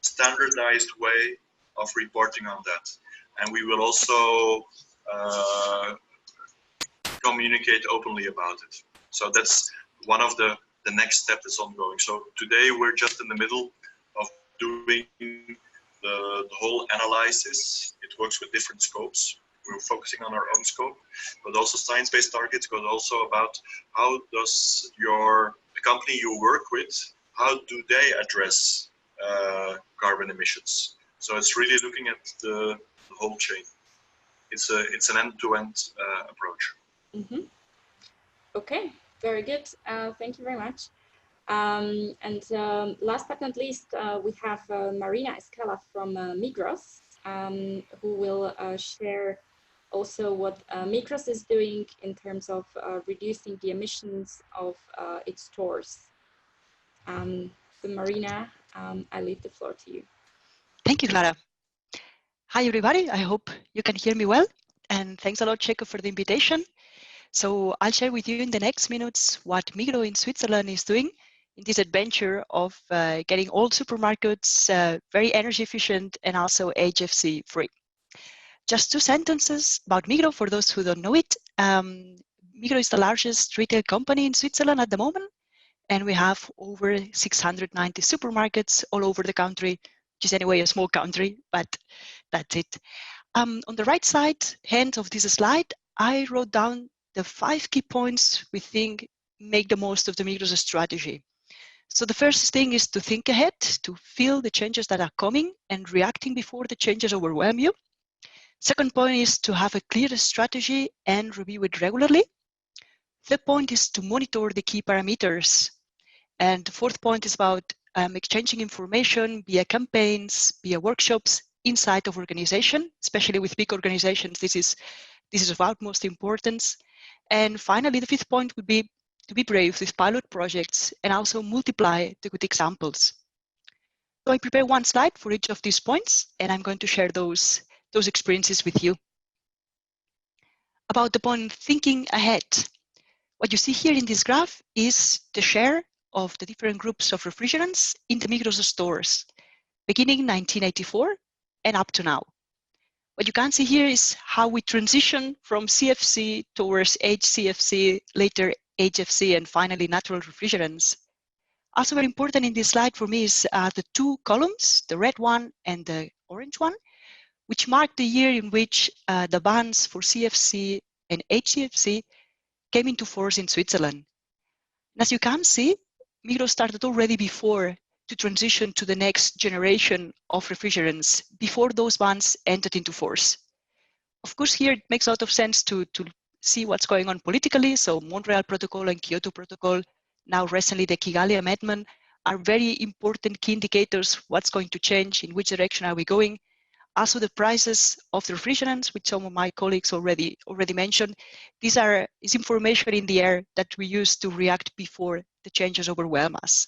standardized way of reporting on that. And we will also communicate openly about it. So that's one of the next step that's ongoing. So today we're just in the middle of doing the whole analysis. It works with different scopes. We're focusing on our own scope, but also science-based targets goes also about how does the company you work with, how do they address carbon emissions? So it's really looking at the whole chain. It's an end-to-end approach. Mm-hmm. Okay, very good. Thank you very much. And last but not least, we have Marina Escala from Migros, who will share also what Migros is doing in terms of reducing the emissions of its stores. So Marina, I leave the floor to you. Thank you, Clara. Hi, everybody. I hope you can hear me well. And thanks a lot, Shecco, for the invitation. So I'll share with you in the next minutes what Migros in Switzerland is doing in this adventure of getting all supermarkets very energy efficient and also HFC-free. Just 2 sentences about Migros for those who don't know it. Migros is the largest retail company in Switzerland at the moment, and we have over 690 supermarkets all over the country, which is anyway a small country, but that's it. On the right side hand of this slide, I wrote down the 5 key points we think make the most of the Migros strategy. So the first thing is to think ahead, to feel the changes that are coming and reacting before the changes overwhelm you. Second point is to have a clear strategy and review it regularly. Third point is to monitor the key parameters. And the fourth point is about exchanging information via campaigns, via workshops inside of organization, especially with big organizations. This is of utmost importance. And finally, the fifth point would be to be brave with pilot projects and also multiply the good examples. So I prepared one slide for each of these points, and I'm going to share those experiences with you. About the point thinking ahead. What you see here in this graph is the share of the different groups of refrigerants in the Migros stores, beginning 1984 and up to now. What you can see here is how we transition from CFC towards HCFC, later HFC, and finally natural refrigerants. Also very important in this slide for me is the two columns, the red one and the orange one, which mark the year in which the bans for CFC and HCFC came into force in Switzerland. And as you can see, Migros started already before to transition to the next generation of refrigerants before those bans entered into force. Of course, here it makes a lot of sense to see what's going on politically. So Montreal Protocol and Kyoto Protocol, now recently the Kigali Amendment, are very important key indicators what's going to change, in which direction are we going. Also the prices of the refrigerants, which some of my colleagues already mentioned. These is information in the air that we use to react before the changes overwhelm us.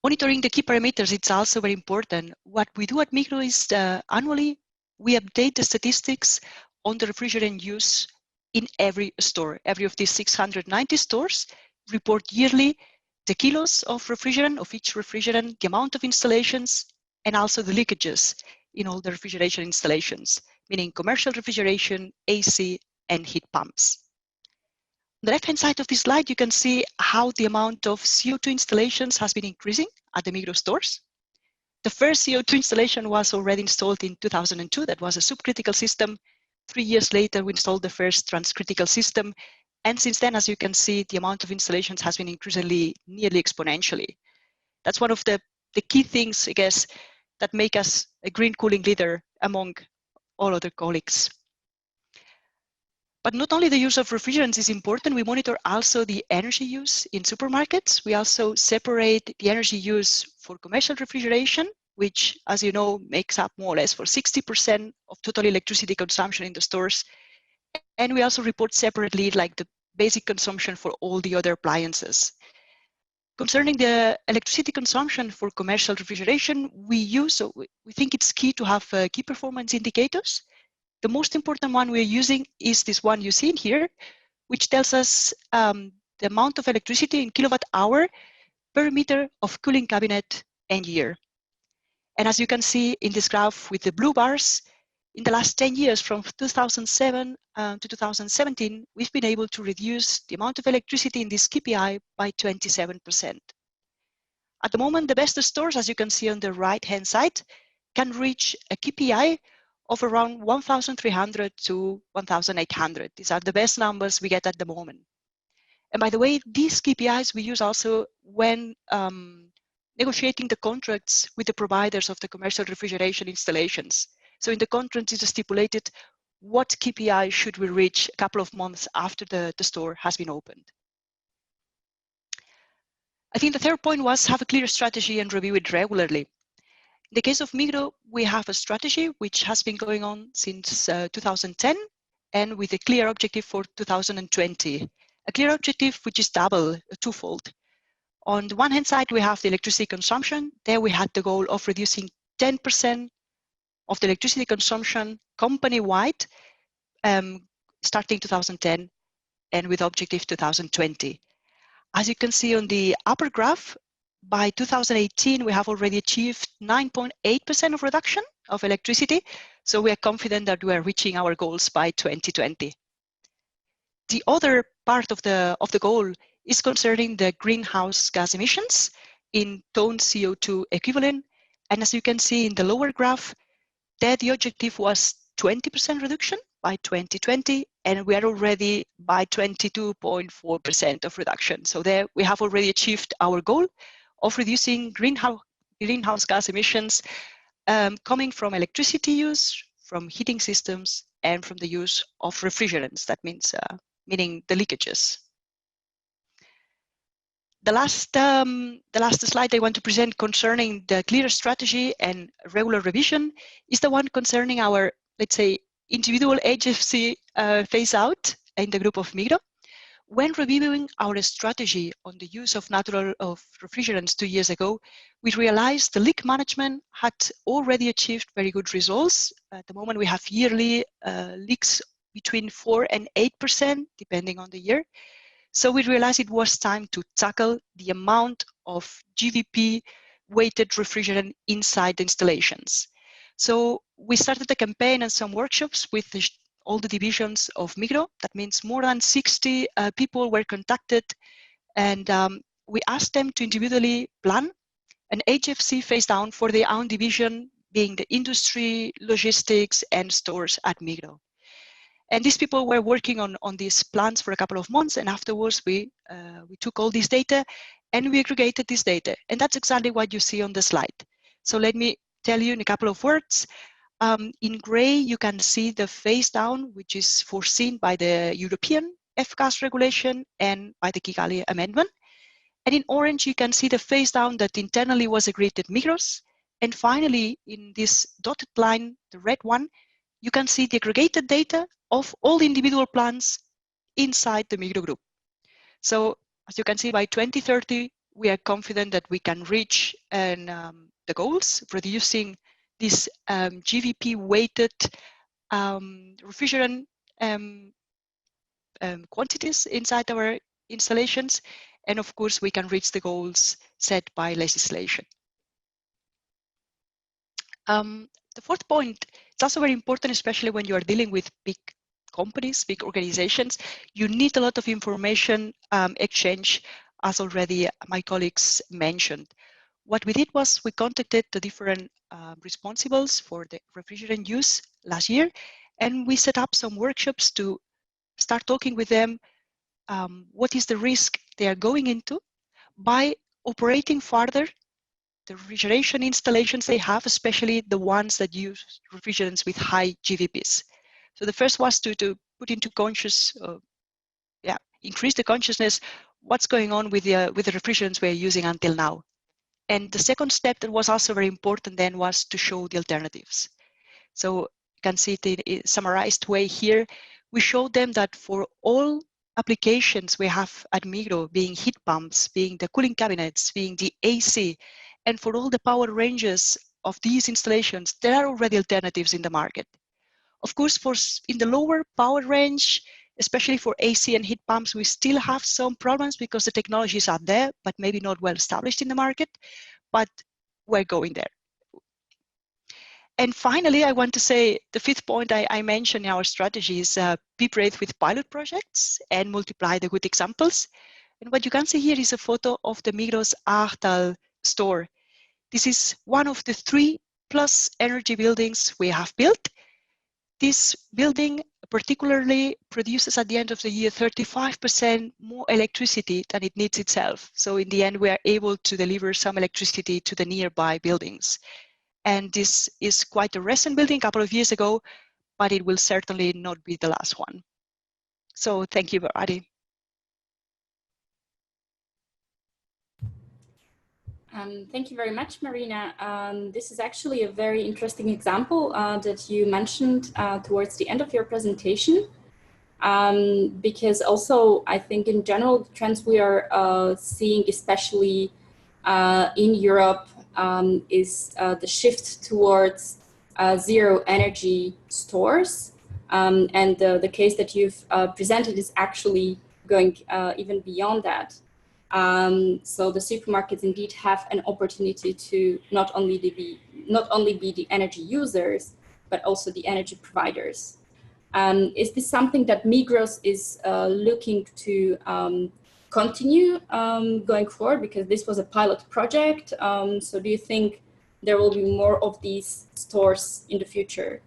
Monitoring the key parameters, it's also very important. What we do at Migros is annually, we update the statistics on the refrigerant use in every store. Every of these 690 stores report yearly the kilos of refrigerant, of each refrigerant, the amount of installations, and also the leakages in all the refrigeration installations, meaning commercial refrigeration, AC, and heat pumps. On the left-hand side of this slide, you can see how the amount of CO2 installations has been increasing at the Migros stores. The first CO2 installation was already installed in 2002. That was a subcritical system. 3 years later, we installed the first transcritical system. And since then, as you can see, the amount of installations has been increasingly nearly exponentially. That's one of the key things, I guess, that make us a green cooling leader among all other colleagues. But not only the use of refrigerants is important, we monitor also the energy use in supermarkets. We also separate the energy use for commercial refrigeration, which, as you know, makes up more or less for 60% of total electricity consumption in the stores. And we also report separately like the basic consumption for all the other appliances. Concerning the electricity consumption for commercial refrigeration, we think it's key to have key performance indicators. The most important one we're using is this one you see in here, which tells us the amount of electricity in kilowatt hour per meter of cooling cabinet and year. And as you can see in this graph with the blue bars, in the last 10 years, from 2007 to 2017, we've been able to reduce the amount of electricity in this KPI by 27%. At the moment, the best stores, as you can see on the right-hand side, can reach a KPI of around 1,300 to 1,800. These are the best numbers we get at the moment. And by the way, these KPIs we use also when negotiating the contracts with the providers of the commercial refrigeration installations. So in the contract it is stipulated what KPI should we reach a couple of months after the store has been opened. I think the third point was have a clear strategy and review it regularly. In the case of Migros, we have a strategy which has been going on since 2010 and with a clear objective for 2020. A clear objective which is twofold. On the one hand side, we have the electricity consumption. There we had the goal of reducing 10% of the electricity consumption company-wide starting 2010 and with objective 2020. As you can see on the upper graph, by 2018, we have already achieved 9.8% of reduction of electricity. So we are confident that we are reaching our goals by 2020. The other part of the goal is concerning the greenhouse gas emissions in ton CO2 equivalent. And as you can see in the lower graph, there the objective was 20% reduction by 2020, and we are already by 22.4% of reduction. So there we have already achieved our goal of reducing greenhouse gas emissions coming from electricity use, from heating systems and from the use of refrigerants. That means meaning the leakages. The last slide I want to present concerning the clear strategy and regular revision is the one concerning our, let's say, individual HFC phase out in the group of Migro. When reviewing our strategy on the use of refrigerants 2 years ago, we realized the leak management had already achieved very good results. At the moment, we have yearly leaks between 4 and 8%, depending on the year. So we realized it was time to tackle the amount of GVP weighted refrigerant inside the installations. So we started a campaign and some workshops with all the divisions of Migro. That means more than 60 people were contacted, and we asked them to individually plan an HFC phase down for their own division, being the industry, logistics, and stores at Migro. And these people were working on these plans for a couple of months, and afterwards we took all this data and we aggregated this data. And that's exactly what you see on the slide. So let me tell you in a couple of words. In gray, you can see the phase down, which is foreseen by the European F-gas regulation and by the Kigali Amendment. And in orange, you can see the phase down that internally was agreed at Migros. And finally, in this dotted line, the red one, you can see the aggregated data of all the individual plants inside the Migro group. So as you can see, by 2030, we are confident that we can reach the goals, reducing these GVP weighted refrigerant quantities inside our installations. And of course, we can reach the goals set by legislation. The fourth point, it's also very important, especially when you are dealing with big companies, big organizations. You need a lot of information exchange, as already my colleagues mentioned. What we did was we contacted the different responsibles for the refrigerant use last year, and we set up some workshops to start talking with them what is the risk they are going into by operating further the refrigeration installations they have, especially the ones that use refrigerants with high GVPs. So the first was to put into increase the consciousness what's going on with the refrigerants we're using until now. And the second step that was also very important then was to show the alternatives. So you can see it in a summarized way here. We showed them that for all applications we have at Migro, being heat pumps, being the cooling cabinets, being the AC, and for all the power ranges of these installations, there are already alternatives in the market. Of course, in the lower power range, especially for AC and heat pumps, we still have some problems because the technologies are there, but maybe not well established in the market, but we're going there. And finally, I want to say the fifth point I mentioned in our strategy is be brave with pilot projects and multiply the good examples. And what you can see here is a photo of the Migros Aartal store. This is one of the 3+ energy buildings we have built. This building particularly produces at the end of the year 35% more electricity than it needs itself. So in the end, we are able to deliver some electricity to the nearby buildings. And this is quite a recent building, a couple of years ago, but it will certainly not be the last one. So thank you, Adi. Thank you very much, Marina. This is actually a very interesting example that you mentioned towards the end of your presentation, because also I think in general, the trends we are seeing, especially in Europe, is the shift towards zero energy stores. And the case that you've presented is actually going even beyond that. So the supermarkets indeed have an opportunity to not only be the energy users, but also the energy providers. Is this something that Migros is looking to continue going forward? Because this was a pilot project. So do you think there will be more of these stores in the future?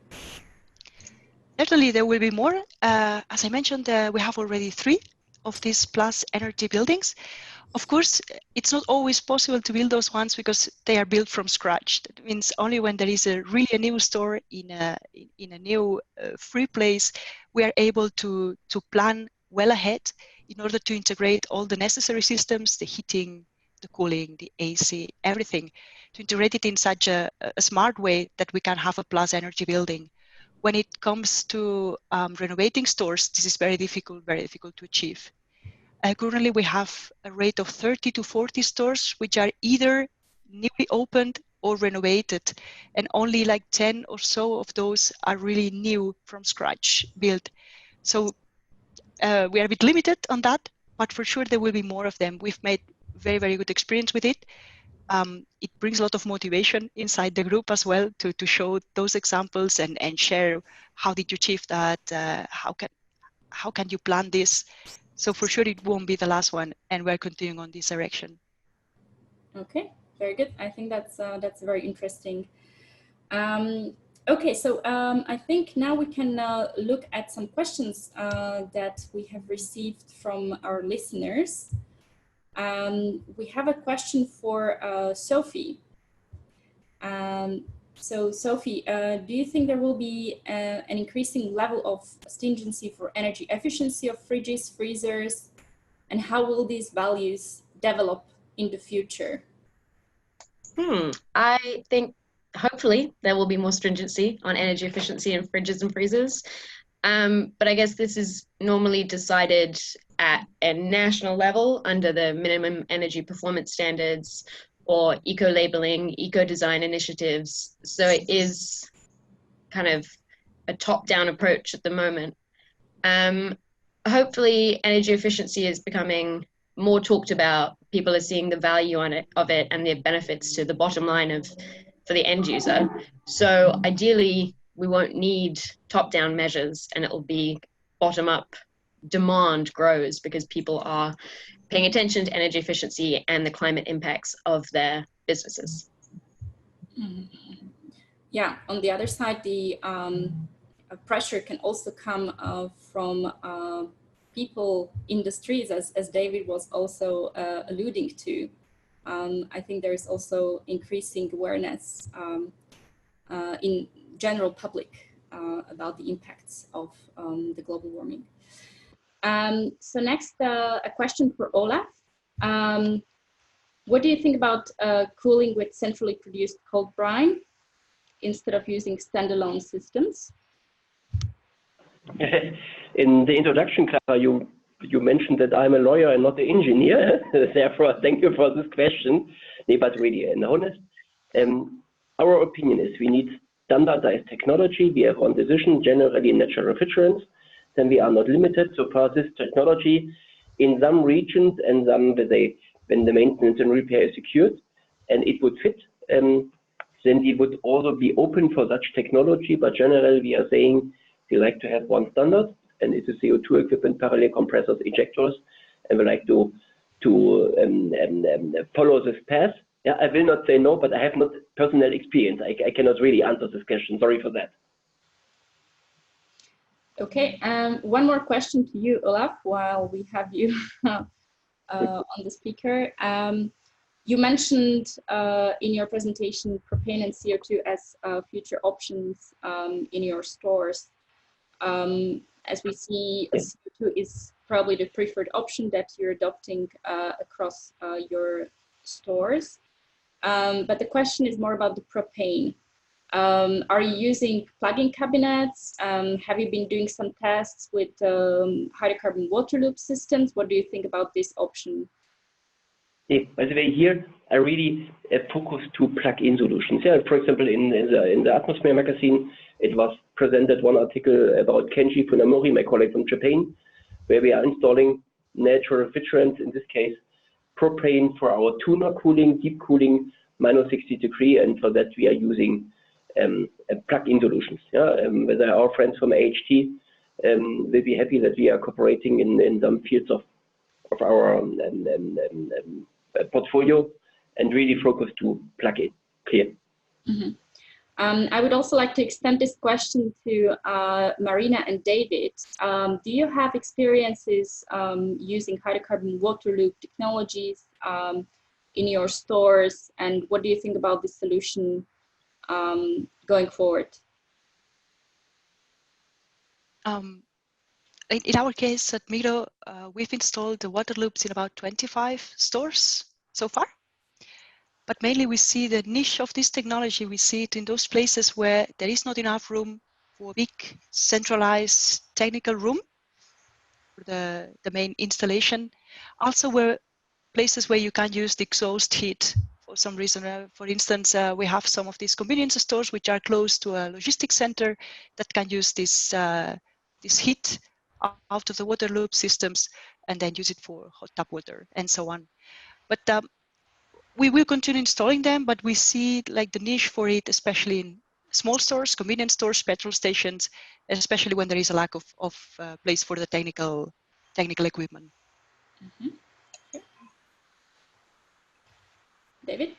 Certainly there will be more. As I mentioned, we have already 3 of these plus energy buildings. Of course, it's not always possible to build those ones because they are built from scratch. That means only when there is a new store in a new free place, we are able to plan well ahead in order to integrate all the necessary systems, the heating, the cooling, the AC, everything, to integrate it in such a smart way that we can have a plus energy building. When it comes to renovating stores, this is very difficult to achieve. Currently, we have a rate of 30 to 40 stores, which are either newly opened or renovated. And only like 10 or so of those are really new from scratch built. So we are a bit limited on that, but for sure there will be more of them. We've made very, very good experience with it. It brings a lot of motivation inside the group as well to show those examples and share how did you achieve that, how can you plan this. So for sure it won't be the last one, and we're continuing on this direction. Okay, very good. I think that's very interesting. Okay, so I think now we can look at some questions that we have received from our listeners. We have a question for Sophie. So Sophie, do you think there will be an increasing level of stringency for energy efficiency of fridges, freezers, and how will these values develop in the future? I think hopefully there will be more stringency on energy efficiency in fridges and freezers. But I guess this is normally decided at a national level under the minimum energy performance standards or eco-labeling, eco-design initiatives. So it is kind of a top-down approach at the moment. Hopefully energy efficiency is becoming more talked about. People are seeing the value of it and the benefits to the bottom line for the end user. So ideally, we won't need top-down measures, and it will be bottom-up. Demand grows because people are paying attention to energy efficiency and the climate impacts of their businesses. Yeah, on the other side, the pressure can also come from people, industries, as David was also alluding to. I think there is also increasing awareness in general public about the impacts of the global warming. So next, a question for Olaf. What do you think about cooling with centrally produced cold brine instead of using standalone systems? In the introduction, Clara, you mentioned that I'm a lawyer and not an engineer. Therefore, thank you for this question. But really, in honest, our opinion is we need standardized technology. We have one decision, generally natural refrigerants. Then we are not limited. So for this technology, in some regions and some when the maintenance and repair is secured, and it would fit, then we would also be open for such technology. But generally, we are saying we like to have one standard, and it's a CO2 equipment, parallel compressors, ejectors, and we like to follow this path. Yeah, I will not say no, but I have not personal experience. I cannot really answer this question. Sorry for that. Okay, one more question to you, Olaf, while we have you on the speaker. You mentioned in your presentation propane and CO2 as future options in your stores. As we see, CO2 is probably the preferred option that you're adopting across your stores. But the question is more about the propane. Are you using plug-in cabinets? Have you been doing some tests with hydrocarbon water loop systems? What do you think about this option? Yeah, by the way, here I really focus to plug-in solutions. Yeah, for example, in the Atmosphere magazine, it was presented one article about Kenji Funamori, my colleague from Japan, where we are installing natural refrigerants, in this case, propane for our tuna cooling, deep cooling, -60 degrees, and for that we are using plug-in solutions. Yeah, whether our friends from HT will be happy that we are cooperating in some fields of our portfolio and really focus to plug-in. Clear. Mm-hmm. I would also like to extend this question to Marina and David. Do you have experiences using hydrocarbon water loop technologies in your stores, and what do you think about this solution going forward? In our case at Migro, we've installed the water loops in about 25 stores so far. But mainly we see the niche of this technology. We see it in those places where there is not enough room for a big centralized technical room for the main installation. Also where places where you can use the exhaust heat for some reason. For instance, we have some of these convenience stores which are close to a logistics center that can use this, this heat out of the water loop systems and then use it for hot tap water and so on. But we will continue installing them, but we see like the niche for it, especially in small stores, convenience stores, petrol stations, especially when there is a lack of place for the technical equipment. Mm-hmm. Okay. David?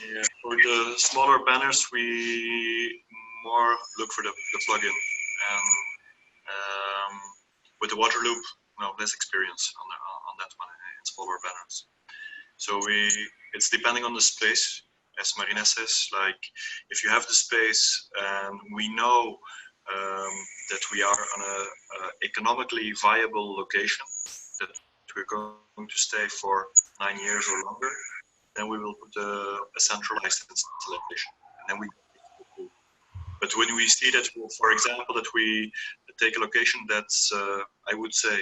Yeah, for the smaller banners, we more look for the plugin, and with the water loop, less experience on that one in smaller banners. So it's depending on the space, as Marina says. Like if you have the space, and we know that we are on a economically viable location, that we're going to stay for 9 years or longer, then we will put a centralized installation. And then but when we see that, for example, that we take a location that's, I would say,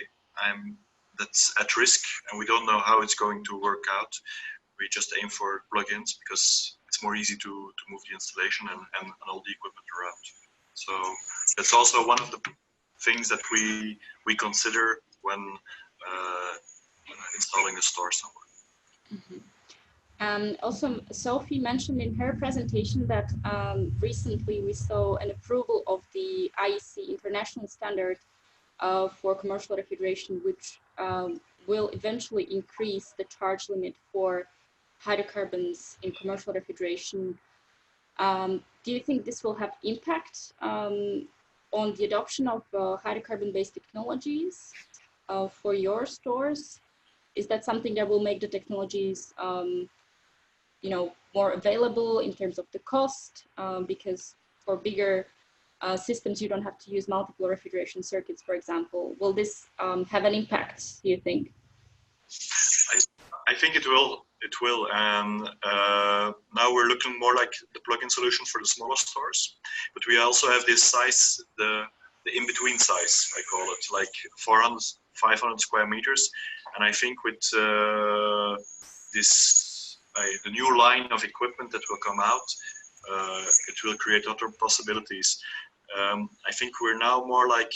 that's at risk, and we don't know how it's going to work out, we just aim for plugins because it's more easy to move the installation and all the equipment around. So that's also one of the things that we consider when installing a store somewhere. Mm-hmm. Also, Sophie mentioned in her presentation that recently we saw an approval of the IEC international standard for commercial refrigeration, which will eventually increase the charge limit for hydrocarbons in commercial refrigeration. Do you think this will have impact on the adoption of hydrocarbon-based technologies for your stores? Is that something that will make the technologies more available in terms of the cost, because for bigger systems, you don't have to use multiple refrigeration circuits, for example. Will this have an impact, do you think? I think it will. It will. And now we're looking more like the plug-in solution for the smaller stores. But we also have this size, the in-between size, I call it, like 400, 500 square meters. And I think with the new line of equipment that will come out, it will create other possibilities. I think we're now more like,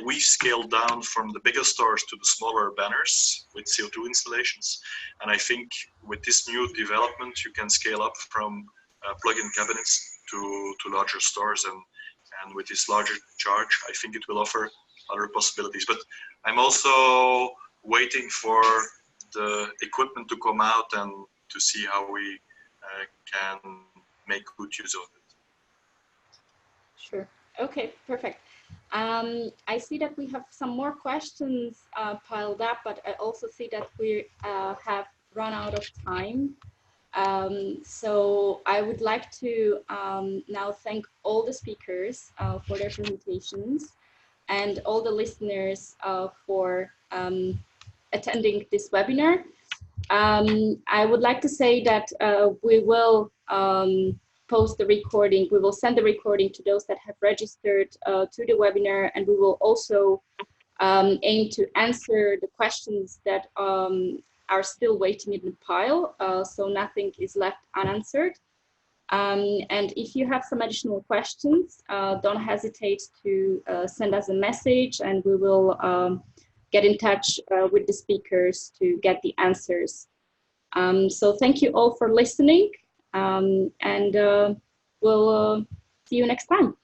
we've scaled down from the bigger stores to the smaller banners with CO2 installations. And I think with this new development, you can scale up from plug-in cabinets to larger stores. And with this larger charge, I think it will offer other possibilities. But I'm also waiting for the equipment to come out and to see how we can make good use of it. Sure. Okay, perfect. I see that we have some more questions piled up, but I also see that we have run out of time. So I would like to now thank all the speakers for their presentations and all the listeners for attending this webinar. I would like to say that we will post the recording. We will send the recording to those that have registered to the webinar, and we will also aim to answer the questions that are still waiting in the pile, so nothing is left unanswered. And if you have some additional questions, don't hesitate to send us a message, and we will get in touch with the speakers to get the answers. So thank you all for listening, and we'll see you next time.